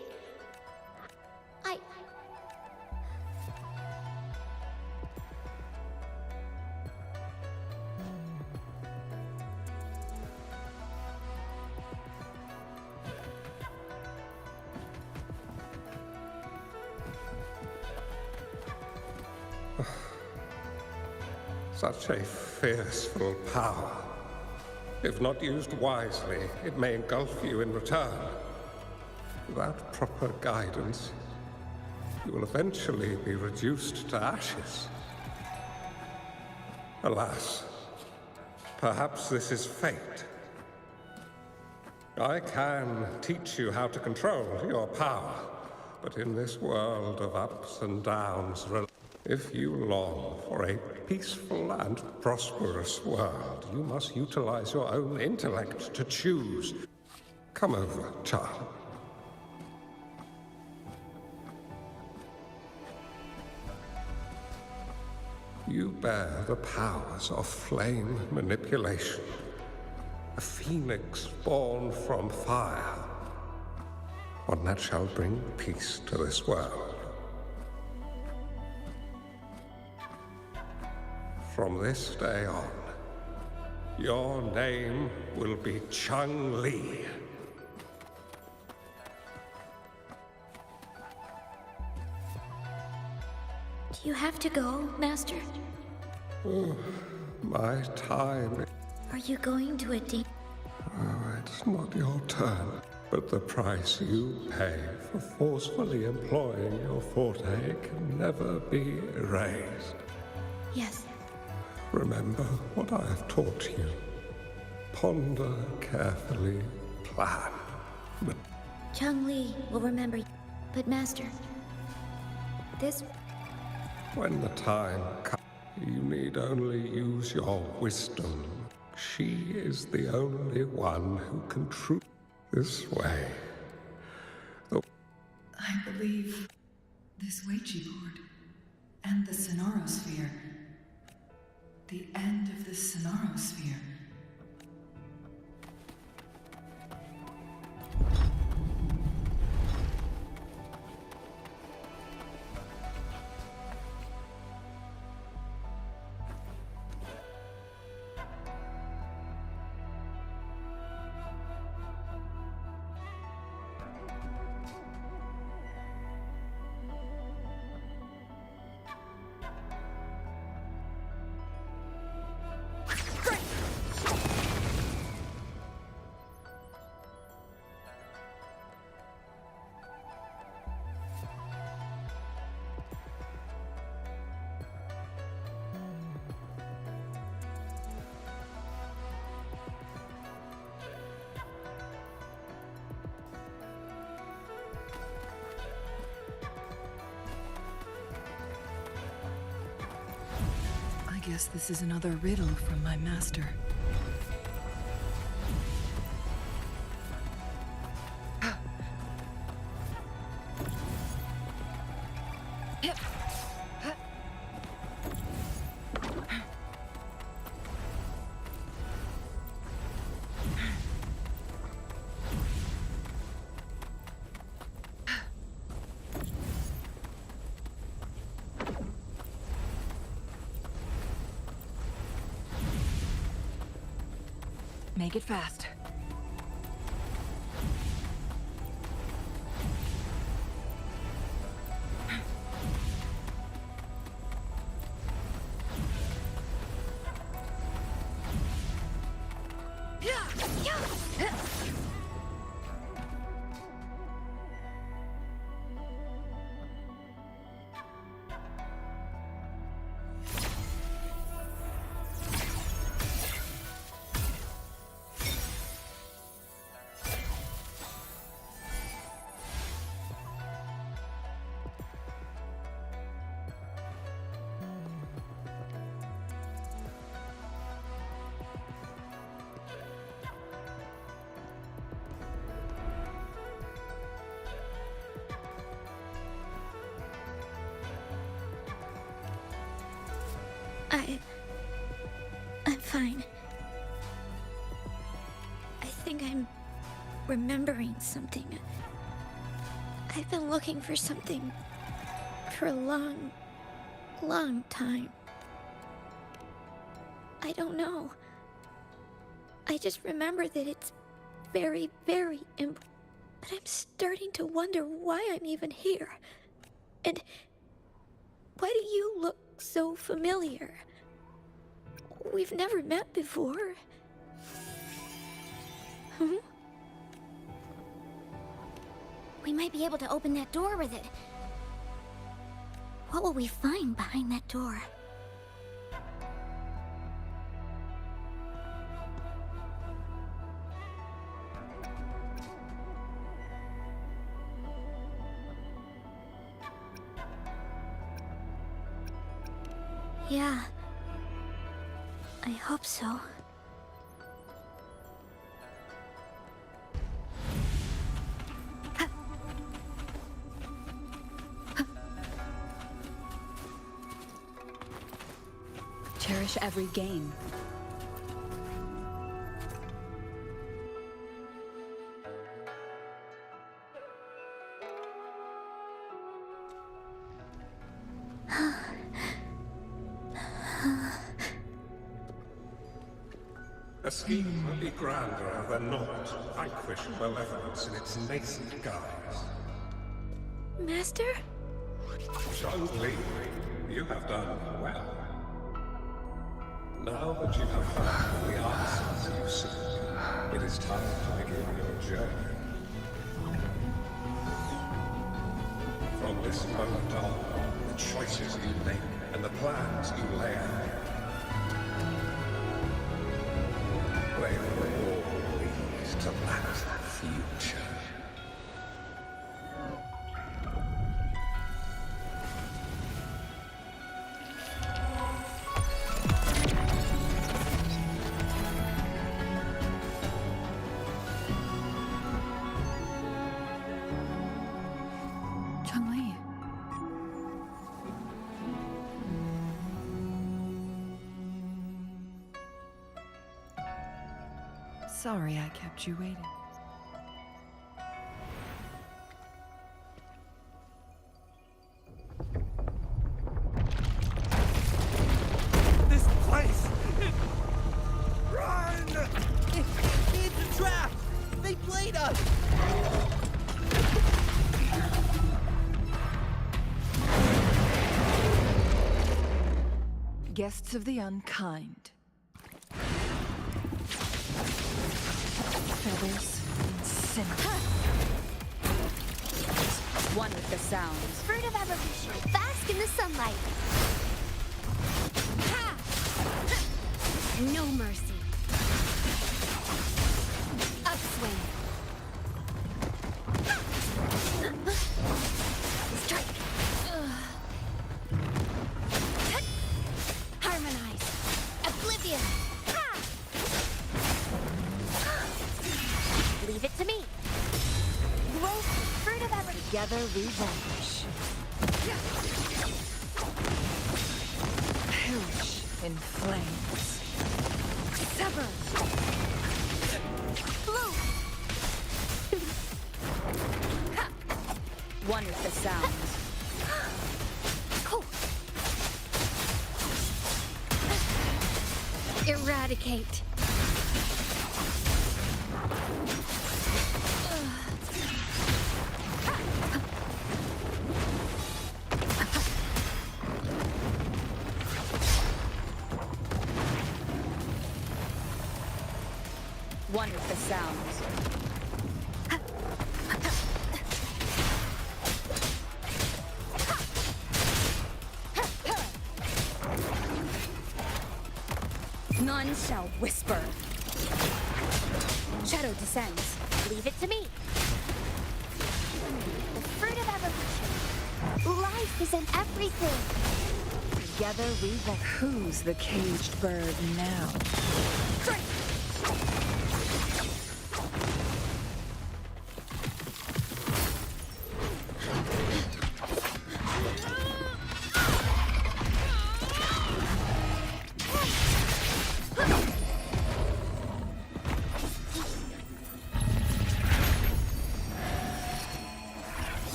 I... Such a fearful power. If not used wisely, it may engulf you in return. Without proper guidance, you will eventually be reduced to ashes. Alas, perhaps this is fate. I can teach you how to control your power, but in this world of ups and downs, if you long for a peaceful and prosperous world, you must utilize your own intellect to choose. Come over, child. You bear the powers of flame manipulation. A phoenix born from fire. One that shall bring peace to this world. From this day on, your name will be Chang-Li. Do you have to go, Master? My time... Are you going to a date? Oh, it's not your turn. But the price you pay for forcefully employing your forte can never be erased. Yes. Remember what I have taught you. Ponder carefully, plan. But Chang-Li will remember. But Master, this... when the time comes, you need only use your wisdom. She is the only one who can truly... This way. I believe this Weiqi board and the Sonorosphere. The end of the Sonorosphere. I guess this is another riddle from my master. Make it fast. fine. I think I'm remembering something. I've been looking for something for a long, long time. I don't know. I just remember that it's very, very important. But I'm starting to wonder why I'm even here. And why do you look so familiar? We've never met before. We might be able to open that door with it. What will we find behind that door? Yeah. I hope so. Cherish every game. A scheme would be grander than not vanquish malevolence in its nascent guise. Master? Chang-Li, you have done well. Now that you have found the answers you seek, it is time to begin your journey. From this moment on, the choices you make and the plans you lay out, they will all lead to that future. Chang-Li. Sorry I kept you waiting. This place! Run! It's a trap! They played us! Guests of the unkind. Feathers and cinnamon. One with the sounds. Fruit of evolution. Bask in the sunlight. Ha! No mercy. Upswing. Strike. Harmonize. Oblivion. Ha! Leave it to me. Growth. Fruit of evolution. Together we vanish. Perish in flames. Sever. Blue. One with the sounds. Cool. Eradicate. One with the sounds. None shall whisper. Shadow descends. Leave it to me. The fruit of evolution. Life is in everything. Together we vanish. Who's the caged bird now?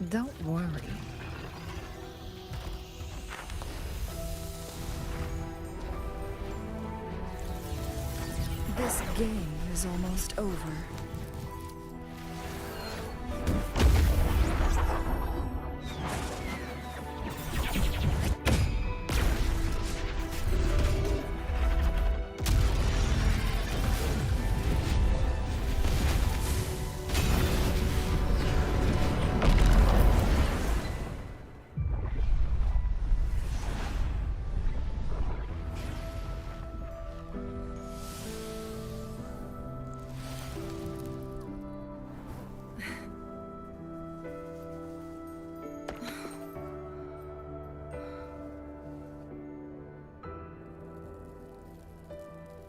Don't worry. This game is almost over.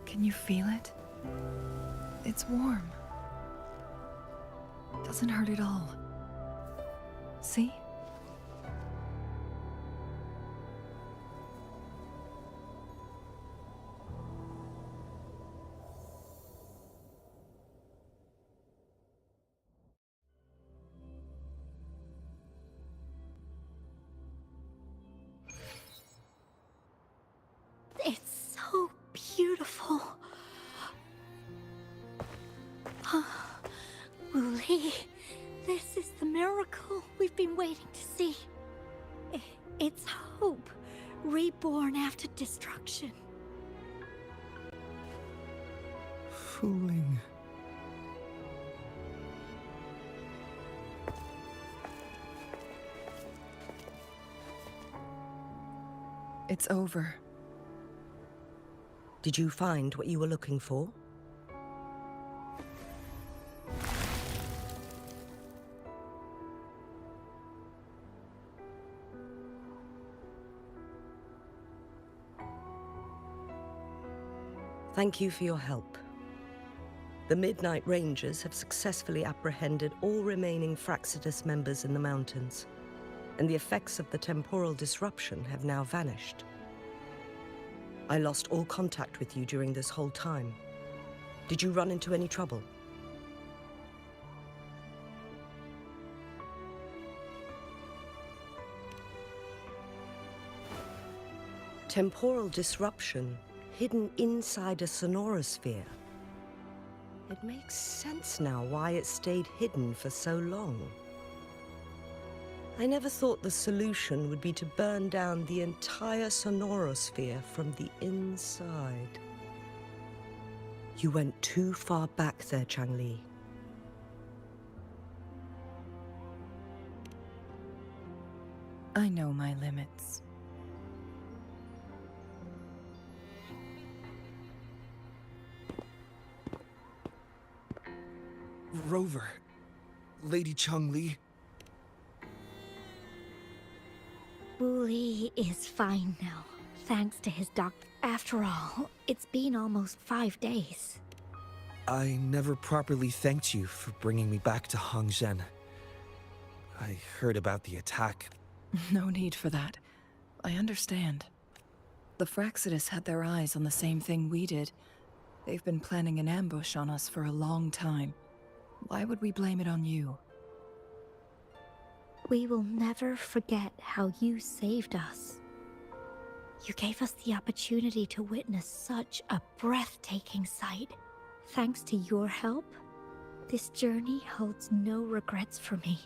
Can you feel it? It's warm. Doesn't hurt at all. See? It's so beautiful. Wooly, this is the miracle we've been waiting to see. It's hope, reborn after destruction. Fooling. It's over. Did you find what you were looking for? Thank you for your help. The Midnight Rangers have successfully apprehended all remaining Fraxidus members in the mountains, and the effects of the temporal disruption have now vanished. I lost all contact with you during this whole time. Did you run into any trouble? Temporal disruption hidden inside a sonorosphere. It makes sense now why it stayed hidden for so long. I never thought the solution would be to burn down the entire sonorosphere from the inside. You went too far back there, Changli. I know my limits. Rover. Lady Changli. Wooly is fine now, thanks to his doctor. After all, it's been almost 5 days. I never properly thanked you for bringing me back to Hongzhen. I heard about the attack. No need for that. I understand. The Fraxidus had their eyes on the same thing we did. They've been planning an ambush on us for a long time. Why would we blame it on you? We will never forget how you saved us. You gave us the opportunity to witness such a breathtaking sight. Thanks to your help, this journey holds no regrets for me.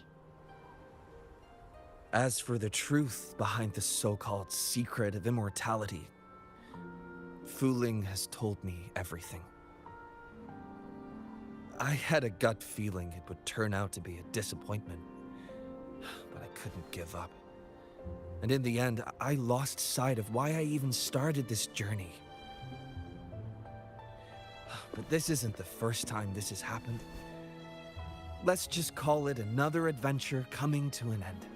As for the truth behind the so-called secret of immortality, Fuling has told me everything. I had a gut feeling it would turn out to be a disappointment, but I couldn't give up. And in the end, I lost sight of why I even started this journey. But this isn't the first time this has happened. Let's just call it another adventure coming to an end.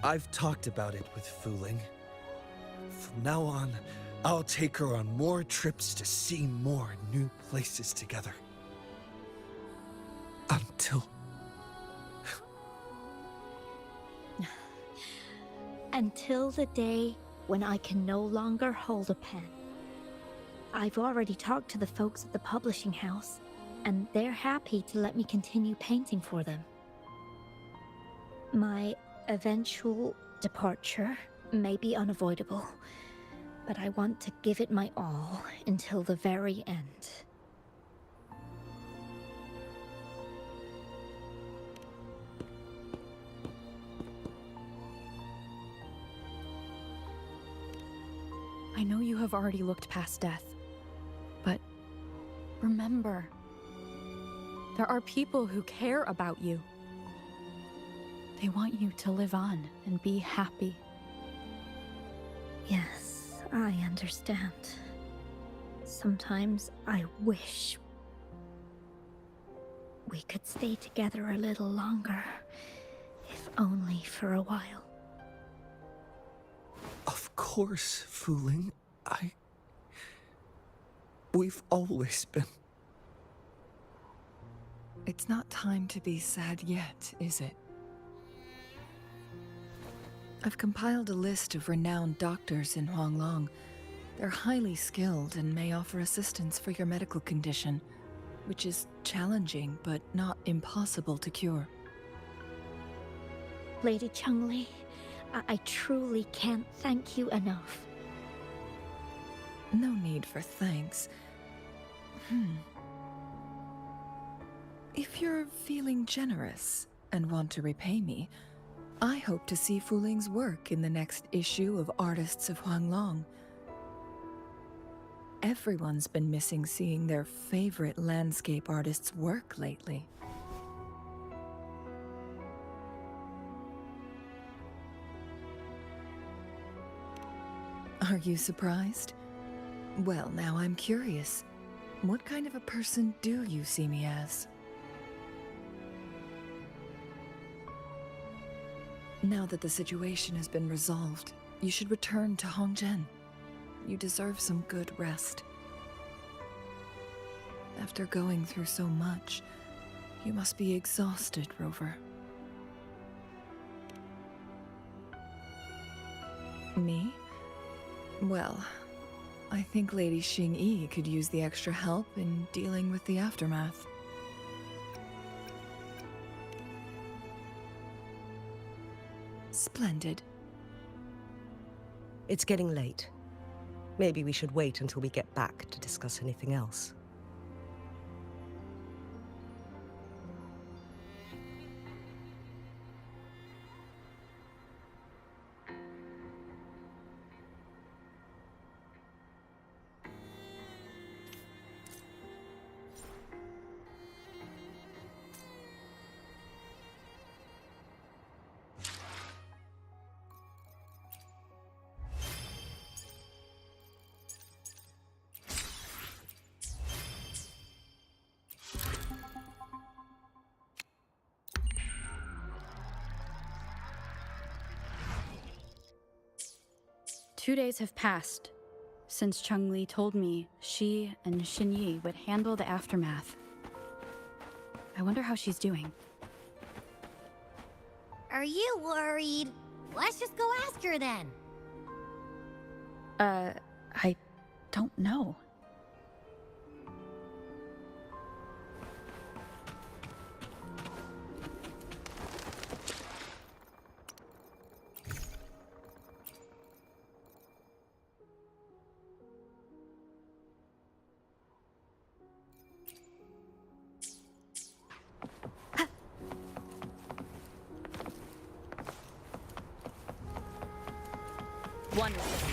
I've talked about it with Fuling. From now on, I'll take her on more trips to see more new places together. Until... Until the day when I can no longer hold a pen. I've already talked to the folks at the publishing house, and they're happy to let me continue painting for them. My eventual departure may be unavoidable, but I want to give it my all until the very end. I know you have already looked past death, but remember, there are people who care about you. They want you to live on and be happy. Yes, I understand. Sometimes I wish we could stay together a little longer, if only for a while. Of course, Fuling. We've always been. It's not time to be sad yet, is it? I've compiled a list of renowned doctors in Huanglong. They're highly skilled and may offer assistance for your medical condition, which is challenging but not impossible to cure. Lady Chungli, I truly can't thank you enough. No need for thanks. If you're feeling generous and want to repay me, I hope to see Fuling's work in the next issue of Artists of Huanglong. Everyone's been missing seeing their favorite landscape artists work lately. Are you surprised? Well, now I'm curious. What kind of a person do you see me as? Now that the situation has been resolved, you should return to Hongzhen. You deserve some good rest. After going through so much, you must be exhausted, Rover. Me? Well, I think Lady Xingyi could use the extra help in dealing with the aftermath. Splendid. It's getting late. Maybe we should wait until we get back to discuss anything else. Two days have passed since Chungli told me she and Xinyi would handle the aftermath. I wonder how she's doing. Are you worried? Let's just go ask her then. I don't know. Wonderful.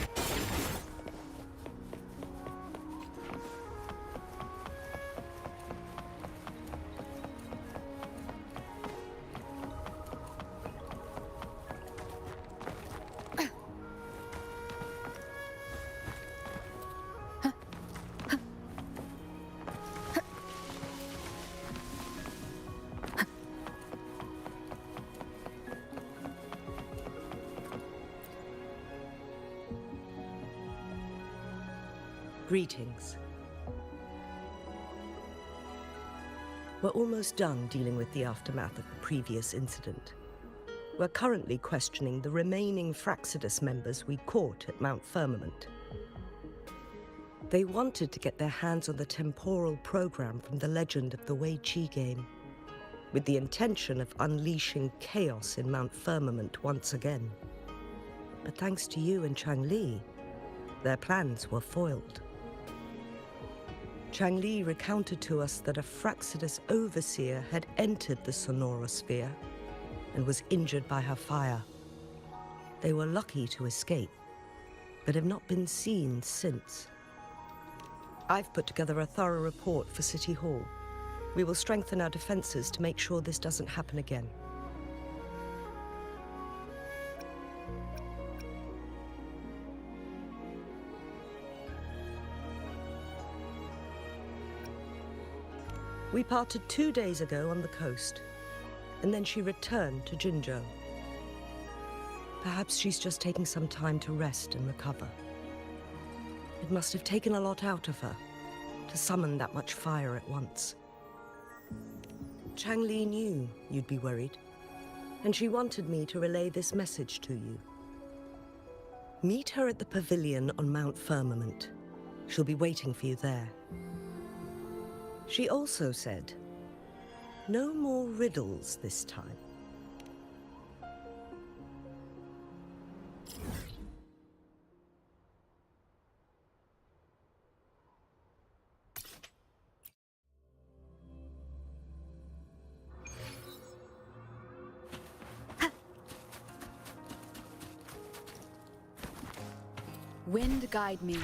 Greetings. We're almost done dealing with the aftermath of the previous incident. We're currently questioning the remaining Fraxidus members we caught at Mount Firmament. They wanted to get their hands on the temporal program from the legend of the Wei Qi game. with the intention of unleashing chaos in Mount Firmament once again. But thanks to you and Changli, their plans were foiled. Changli recounted to us that a Fraxidus overseer had entered the Sonorosphere and was injured by her fire. They were lucky to escape, but have not been seen since. I've put together a thorough report for City Hall. We will strengthen our defenses to make sure this doesn't happen again. We parted 2 days ago on the coast, and then she returned to Jinzhou. Perhaps she's just taking some time to rest and recover. It must have taken a lot out of her to summon that much fire at once. Changli knew you'd be worried, and she wanted me to relay this message to you. Meet her at the pavilion on Mount Firmament. She'll be waiting for you there. She also said, no more riddles this time. Wind guide me.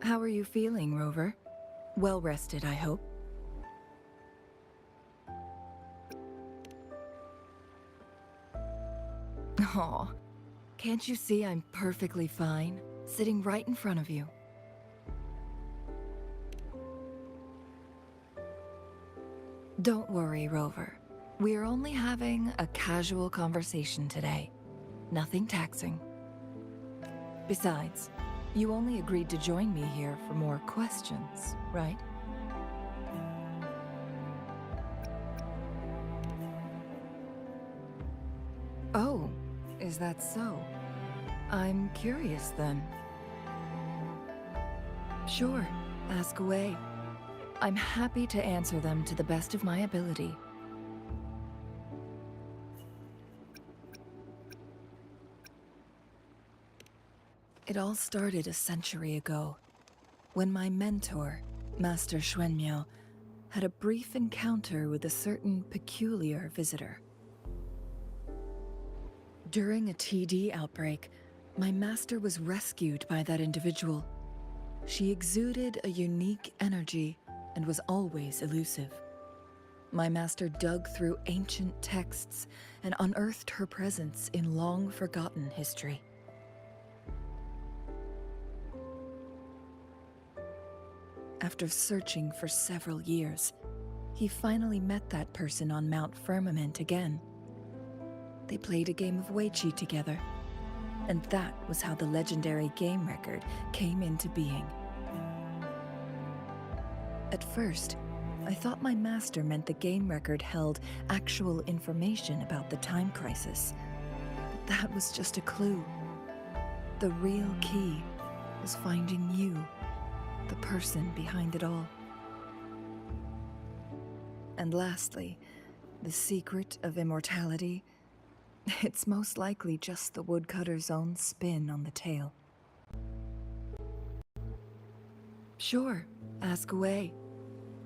How are you feeling, Rover? Well rested, I hope. Aw, can't you see I'm perfectly fine, sitting right in front of you? Don't worry, Rover. We're only having a casual conversation today. Nothing taxing. Besides, you only agreed to join me here for more questions, right? Oh, is that so? I'm curious then. Sure, ask away. I'm happy to answer them to the best of my ability. It all started a century ago, when my mentor, Master Xuanmiao, had a brief encounter with a certain peculiar visitor. During a TD outbreak, my master was rescued by that individual. She exuded a unique energy and was always elusive. My master dug through ancient texts and unearthed her presence in long-forgotten history. After searching for several years, he finally met that person on Mount Firmament again. They played a game of Weiqi together, and that was how the legendary game record came into being. At first, I thought my master meant the game record held actual information about the time crisis. But that was just a clue. The real key was finding you, the person behind it all. And lastly, the secret of immortality. It's most likely just the woodcutter's own spin on the tale. Sure, ask away.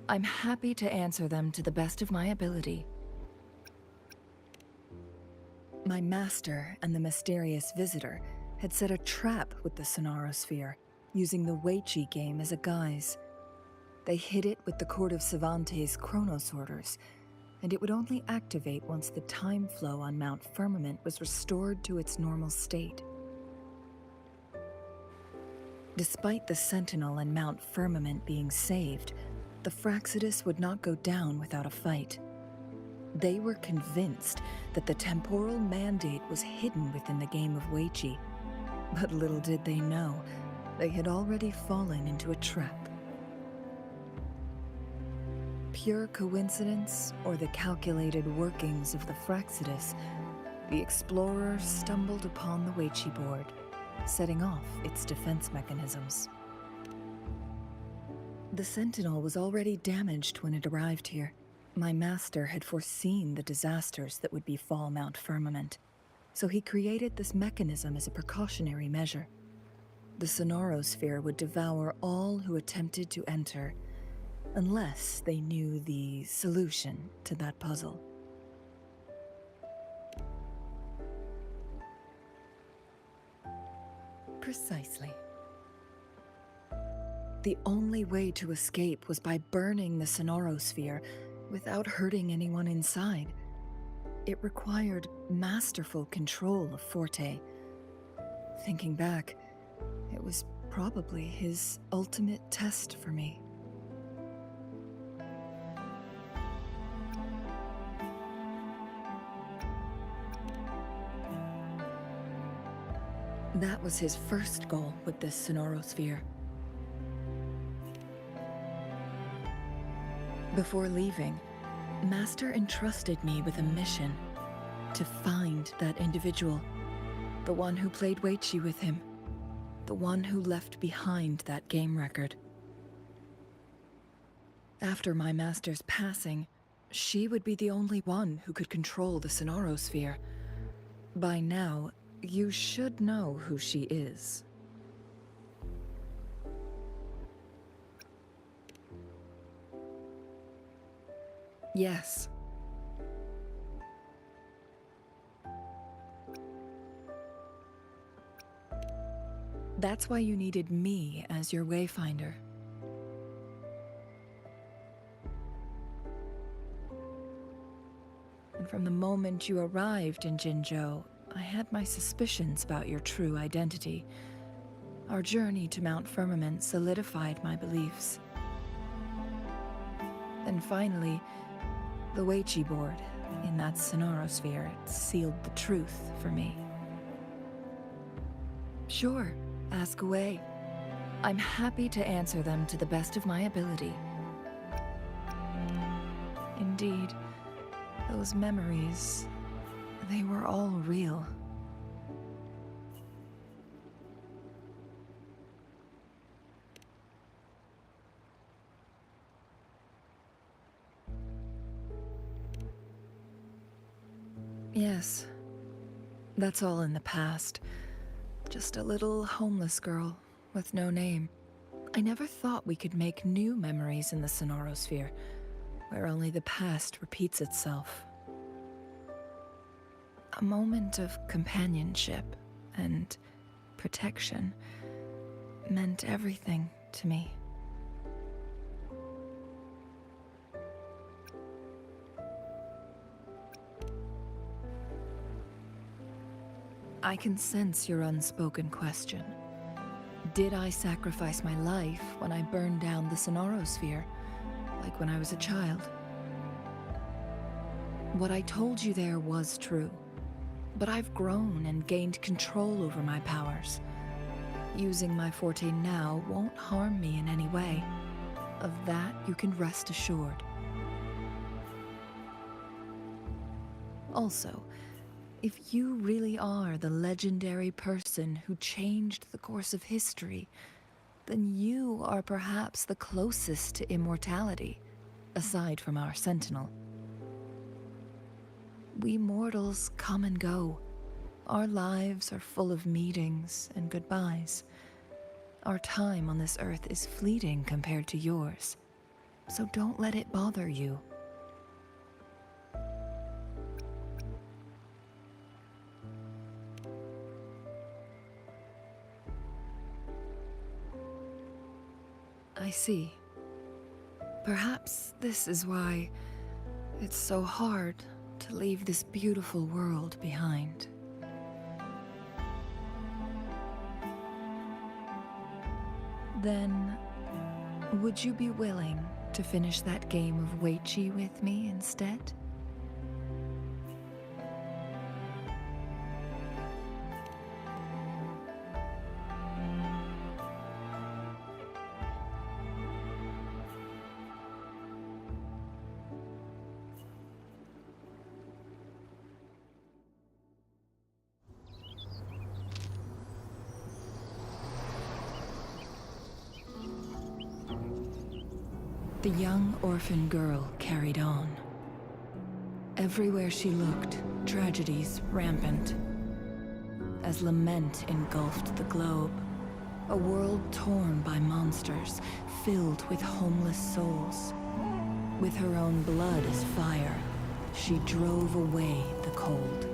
I'm happy to answer them to the best of my ability. My master and the mysterious visitor had set a trap with the Sonorosphere, using the Weiqi game as a guise. They hid it with the Court of Cervantes' Chronos orders, and it would only activate once the time flow on Mount Firmament was restored to its normal state. Despite the Sentinel and Mount Firmament being saved, the Fraxidus would not go down without a fight. They were convinced that the temporal mandate was hidden within the game of Weiqi, But little did they know, they had already fallen into a trap. Pure coincidence or the calculated workings of the Frexodus, the explorer stumbled upon the Weichi board, setting off its defense mechanisms. The Sentinel was already damaged when it arrived here. My master had foreseen the disasters that would befall Mount Firmament, so he created this mechanism as a precautionary measure. The Sonorosphere would devour all who attempted to enter, unless they knew the solution to that puzzle. Precisely. The only way to escape was by burning the Sonorosphere without hurting anyone inside. It required masterful control of Forte. Thinking back, it was probably his ultimate test for me. That was his first goal with this Sonorosphere. Before leaving, Master entrusted me with a mission to find that individual, the one who played Weichi with him, the one who left behind that game record. After my master's passing, she would be the only one who could control the Sonorosphere. By now, you should know who she is. Yes. That's why you needed me as your wayfinder. And from the moment you arrived in Jinzhou, I had my suspicions about your true identity. Our journey to Mount Firmament solidified my beliefs. And finally, the Weichi board in that Sonorosphere sealed the truth for me. Sure, ask away. I'm happy to answer them to the best of my ability. Indeed, those memories, they were all real. Yes, that's all in the past. Just a little homeless girl with no name. I never thought we could make new memories in the Sonorosphere, where only the past repeats itself. A moment of companionship and protection meant everything to me. I can sense your unspoken question. Did I sacrifice my life when I burned down the Sonorosphere, like when I was a child? What I told you there was true, but I've grown and gained control over my powers. Using my forte now won't harm me in any way. Of that you can rest assured. Also, if you really are the legendary person who changed the course of history, then you are perhaps the closest to immortality, aside from our Sentinel. We mortals come and go. Our lives are full of meetings and goodbyes. Our time on this earth is fleeting compared to yours, so don't let it bother you. I see. Perhaps this is why it's so hard to leave this beautiful world behind. Then, would you be willing to finish that game of Weichi with me instead? The young orphan girl carried on. Everywhere she looked, tragedies rampant. As lament engulfed the globe, a world torn by monsters, filled with homeless souls. With her own blood as fire, she drove away the cold.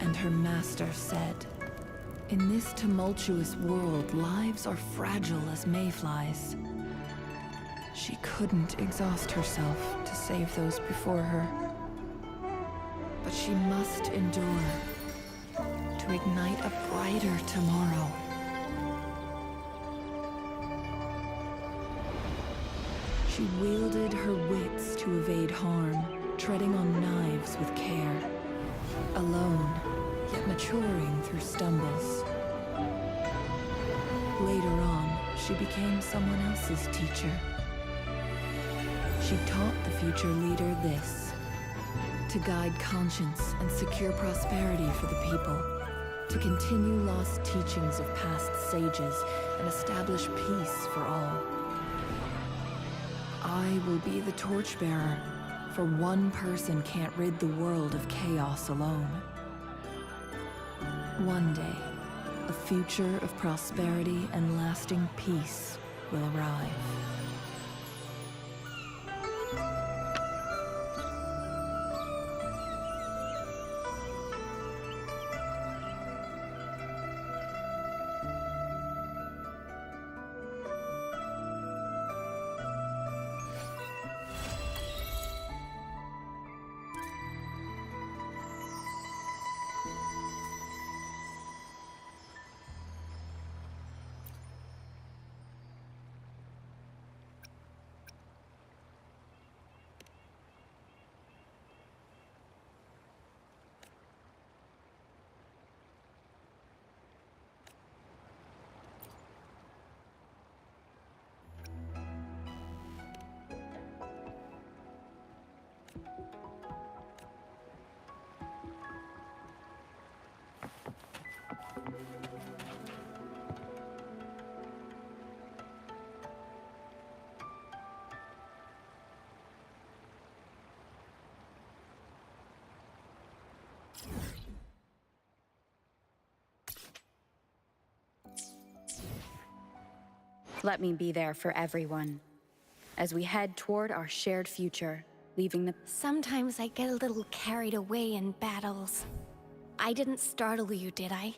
And her master said, "In this tumultuous world, lives are fragile as mayflies." She couldn't exhaust herself to save those before her. But she must endure to ignite a brighter tomorrow. She wielded her wits to evade harm, treading on knives with care. Alone, yet maturing through stumbles. Later on, she became someone else's teacher. She taught the future leader this: to guide conscience and secure prosperity for the people, to continue lost teachings of past sages and establish peace for all. I will be the torchbearer, for one person can't rid the world of chaos alone. One day, a future of prosperity and lasting peace will arrive. Let me be there for everyone, as we head toward our shared future, leaving the... Sometimes I get a little carried away in battles. I didn't startle you, did I?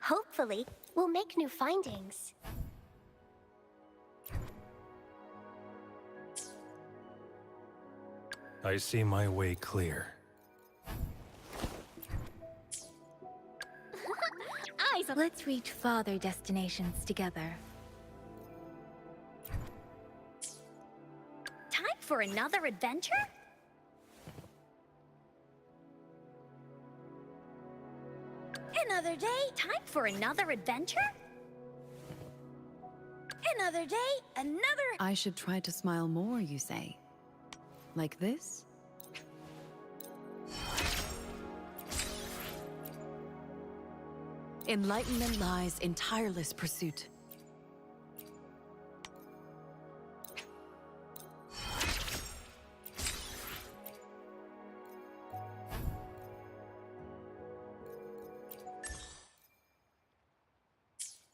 Hopefully, we'll make new findings. I see my way clear. Let's reach farther destinations together. Time for another adventure? Another day? Time for another adventure? Another day? Another... I should try to smile more, you say? Like this? Enlightenment lies in tireless pursuit.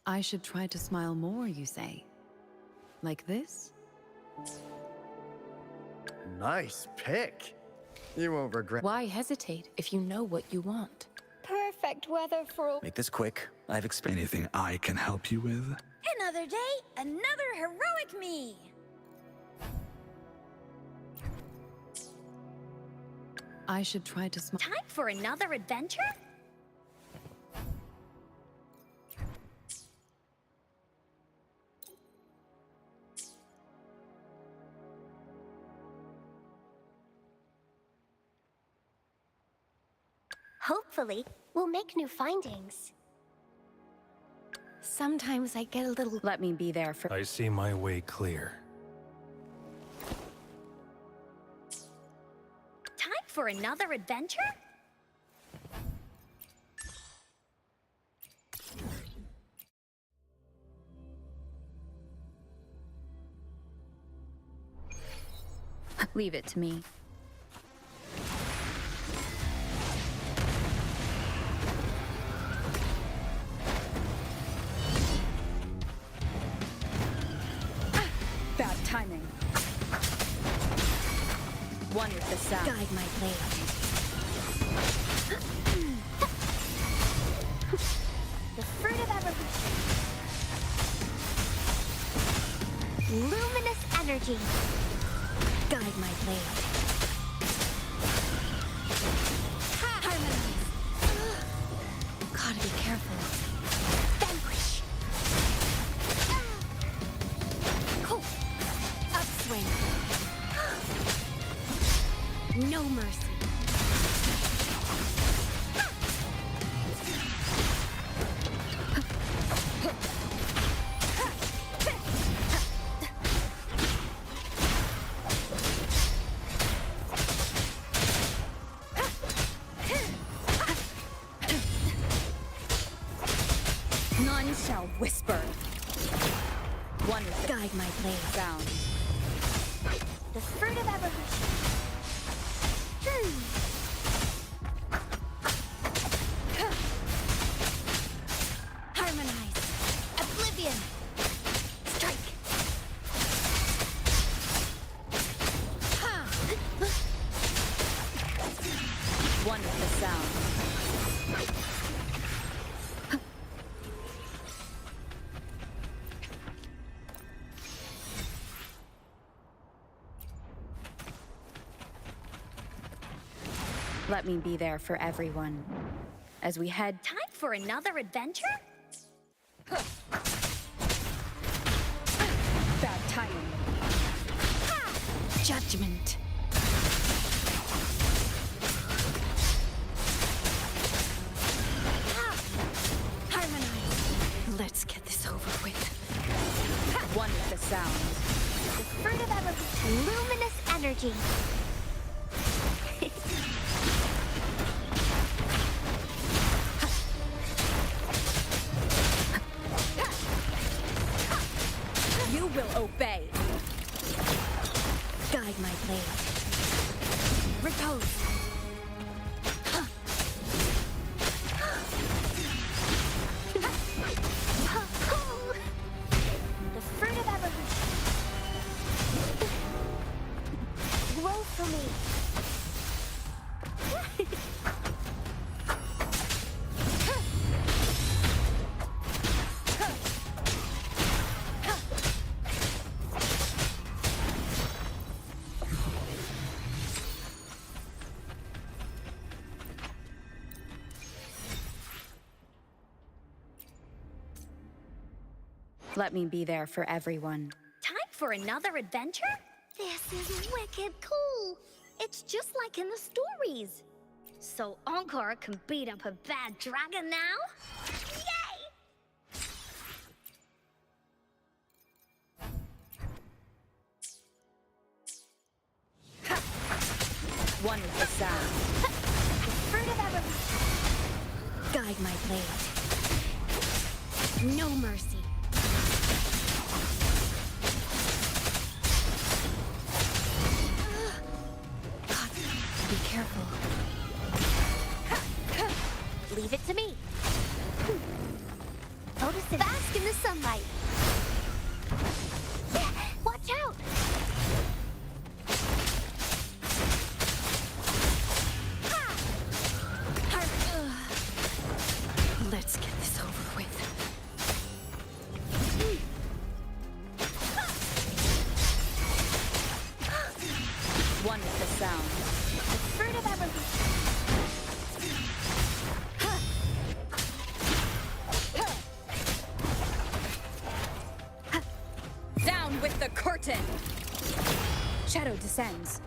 I should try to smile more, you say? Like this? Nice pick. You won't regret. Why hesitate if you know what you want? Perfect weather for a... Make this quick. I've experienced anything I can help you with. Another day, another heroic me! I should try to smile. Time for another adventure? Hopefully, we'll make new findings. Sometimes I get a little... Let me be there for... I see my way clear. Time for another adventure? Leave it to me. Bad timing. One with the sound. Guide my blade. The fruit of evolution. Luminous energy. Guide my blade. Harmonize. Gotta be careful. Vanquish. Cool. Upswing. No mercy. None shall whisper. One with the Guide my blade. sound. The fruit of evolution. Harmonize. Oblivion. Strike. One with the sound. Let me be there for everyone. As we head Time for another adventure? bad timing. Judgment. Harmonize. Let's get this over with. One with the sound. The fruit of evolution. Luminous energy. You will obey. Guide my blade. Repose. The fruit of evolution. Grow for me. Let me be there for everyone. Time for another adventure? This is wicked cool. It's just like in the stories. So Encore can beat up a bad dragon now? Yay! One with the sound. The fruit of evolution. Guide my blade. No mercy. God, be careful. Leave it to me. Notice it. Bask in the sunlight. Watch out! Let's get this over with. One with the sound. The fruit of evolution. Down with the curtain! Shadow descends.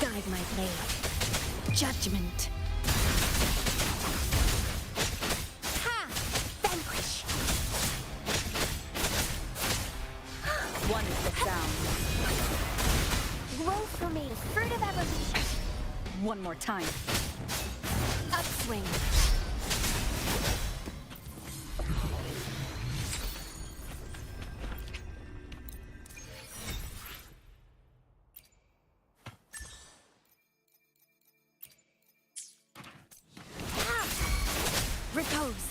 Guide my blade. Judgment. Ha! Vanquish. One with the sound. Grow for me. The fruit of evolution. One more time. Upswing. Repose.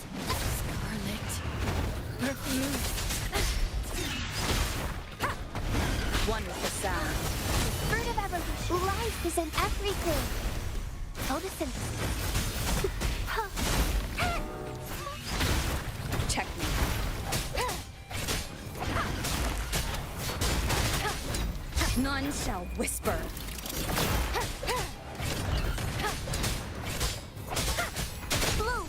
Scarlet. Refuse. One with the sound. Fruit of evolution. Life is in everything. Photosynthesis. Check me. None shall whisper. Bloom.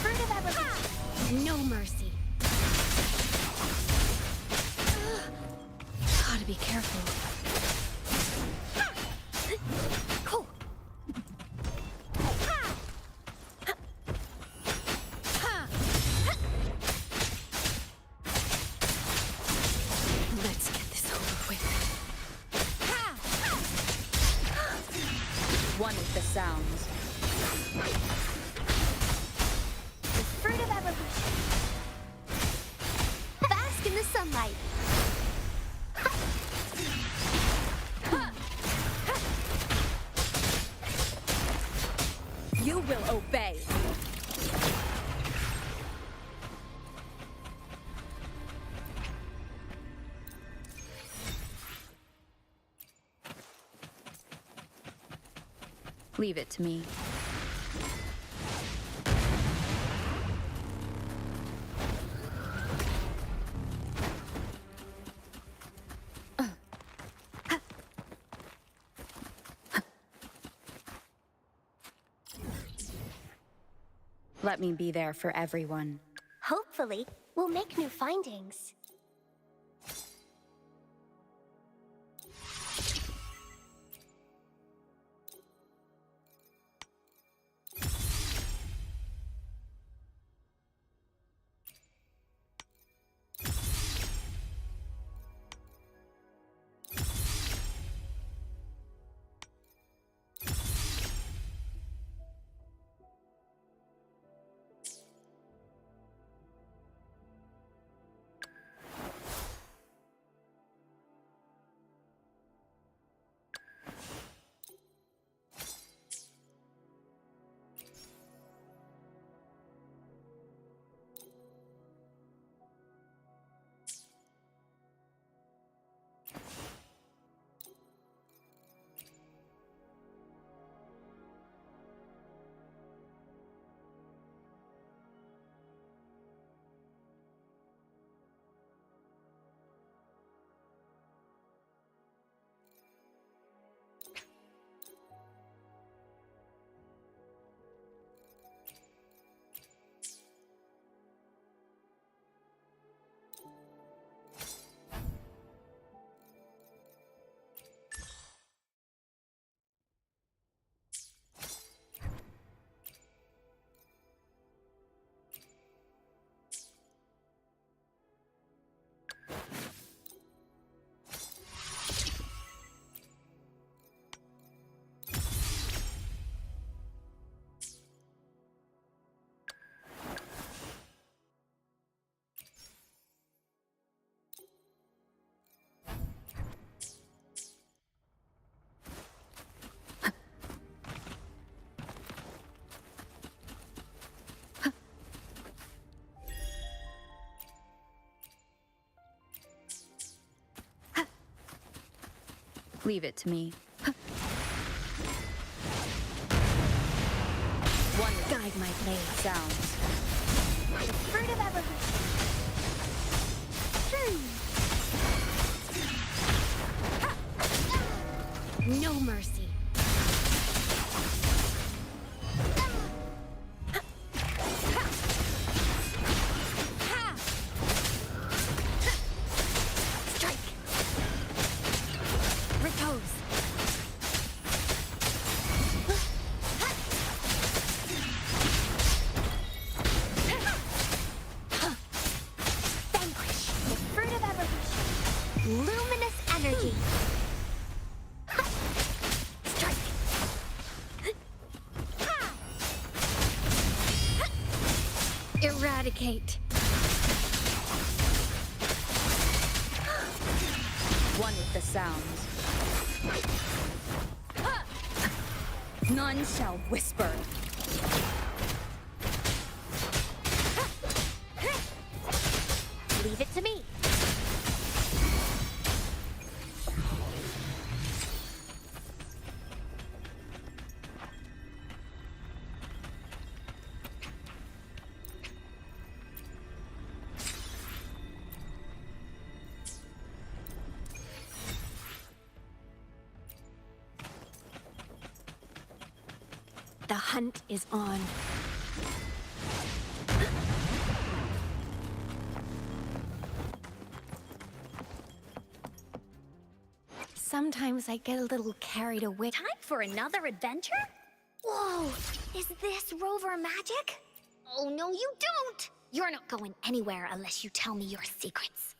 Fruit of evolution. No mercy. Gotta be careful. Cool. Let's get this over with. One with the sounds. The fruit of evolution. Bask in the sunlight. You will obey. Leave it to me. Let me be there for everyone. Hopefully, we'll make new findings. Leave it to me. One Guide my blade. sounds. The fruit of evolution. No mercy. Strike. Repose. Vanquish. The fruit of evolution. Luminous energy. Strike. Eradicate. One with the sounds. None shall whisper. Leave it to me. The hunt is on. Sometimes I get a little carried away. Time for another adventure? Whoa! Is this rover magic? Oh, no, you don't! You're not going anywhere unless you tell me your secrets.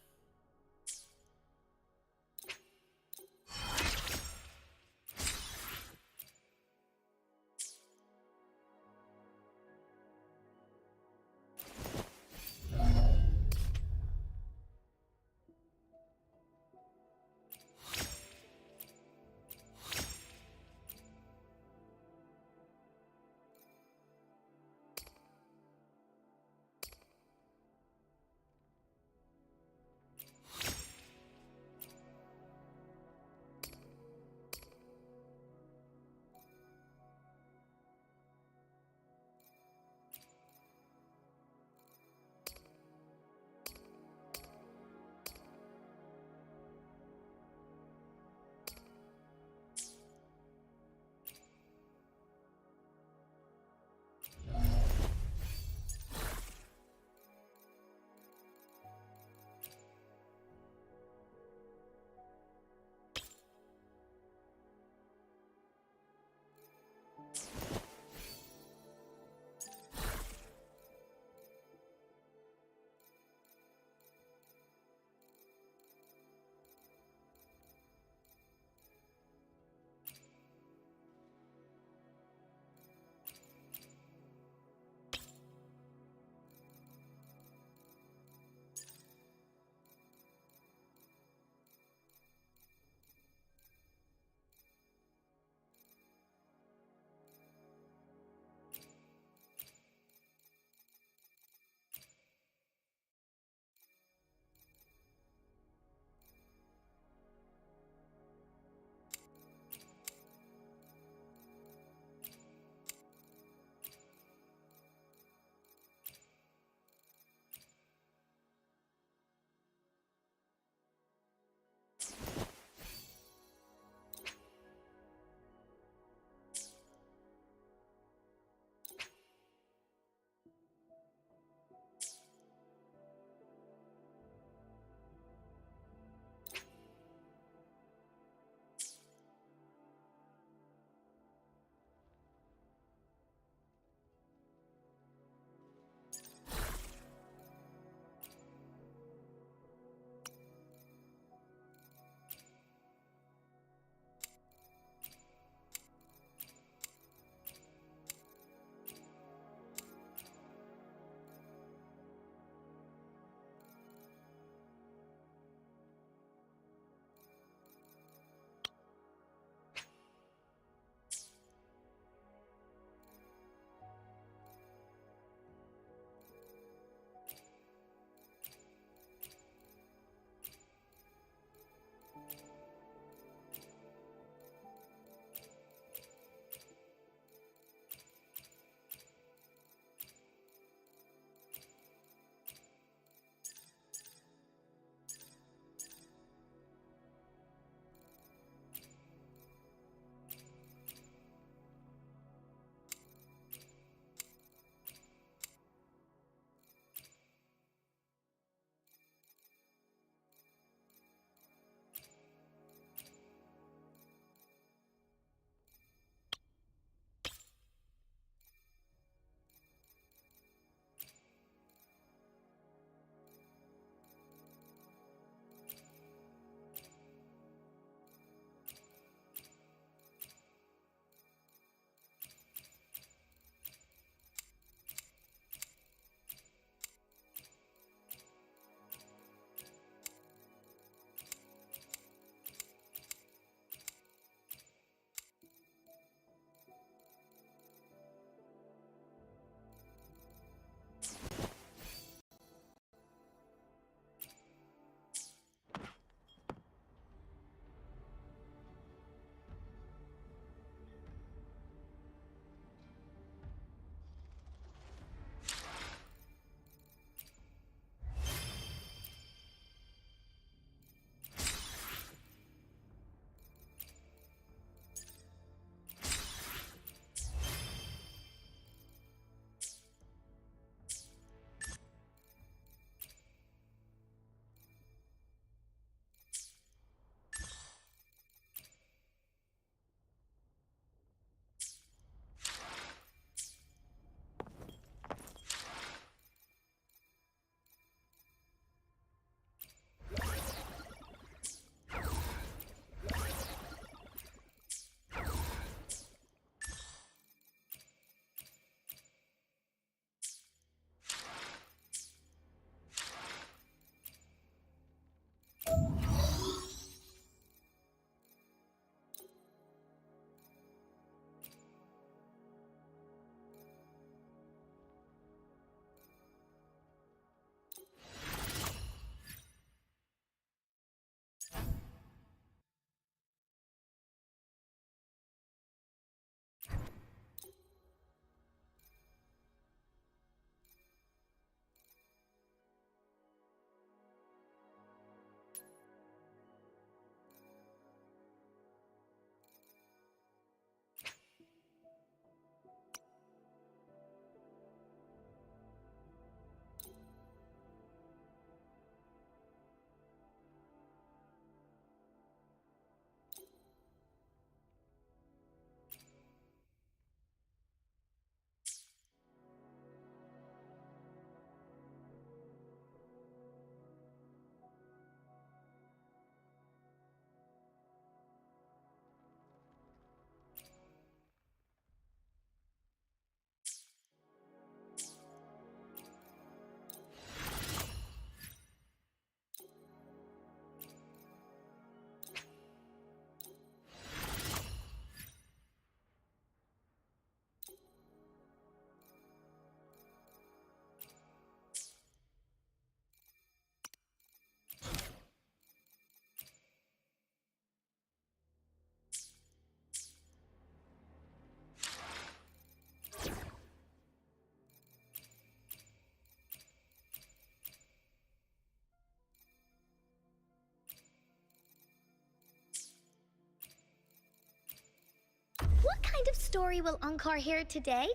story will Ankar hear today?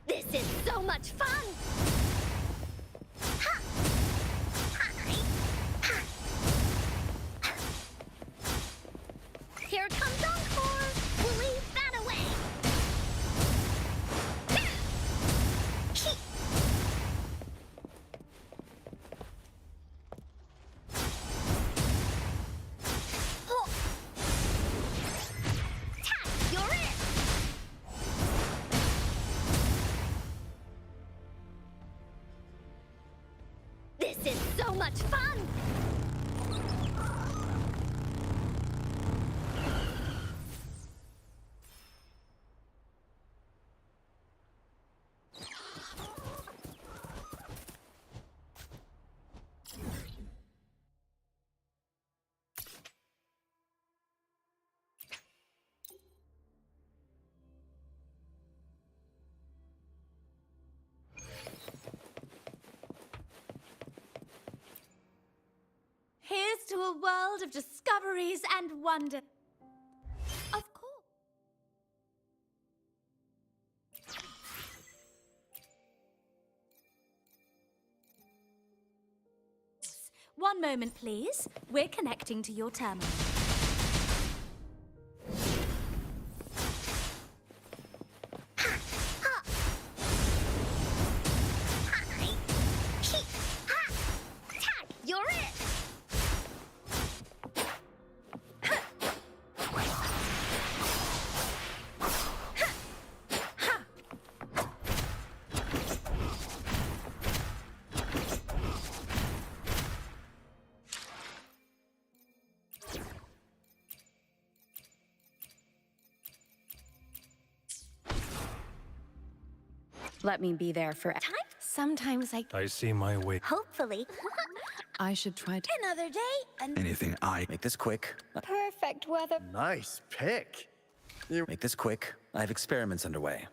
This is so much fun! Here comes Encore! We'll leave that away! You're it! This is so much fun! Here's to a world of discoveries and wonder. Of course. One moment, please. We're connecting to your terminal. You're it! Let me be there for... Sometimes I see my way. Hopefully. I should try to... Another day, Anything I Make this quick. perfect weather. Nice pick. Make this quick. I have experiments underway.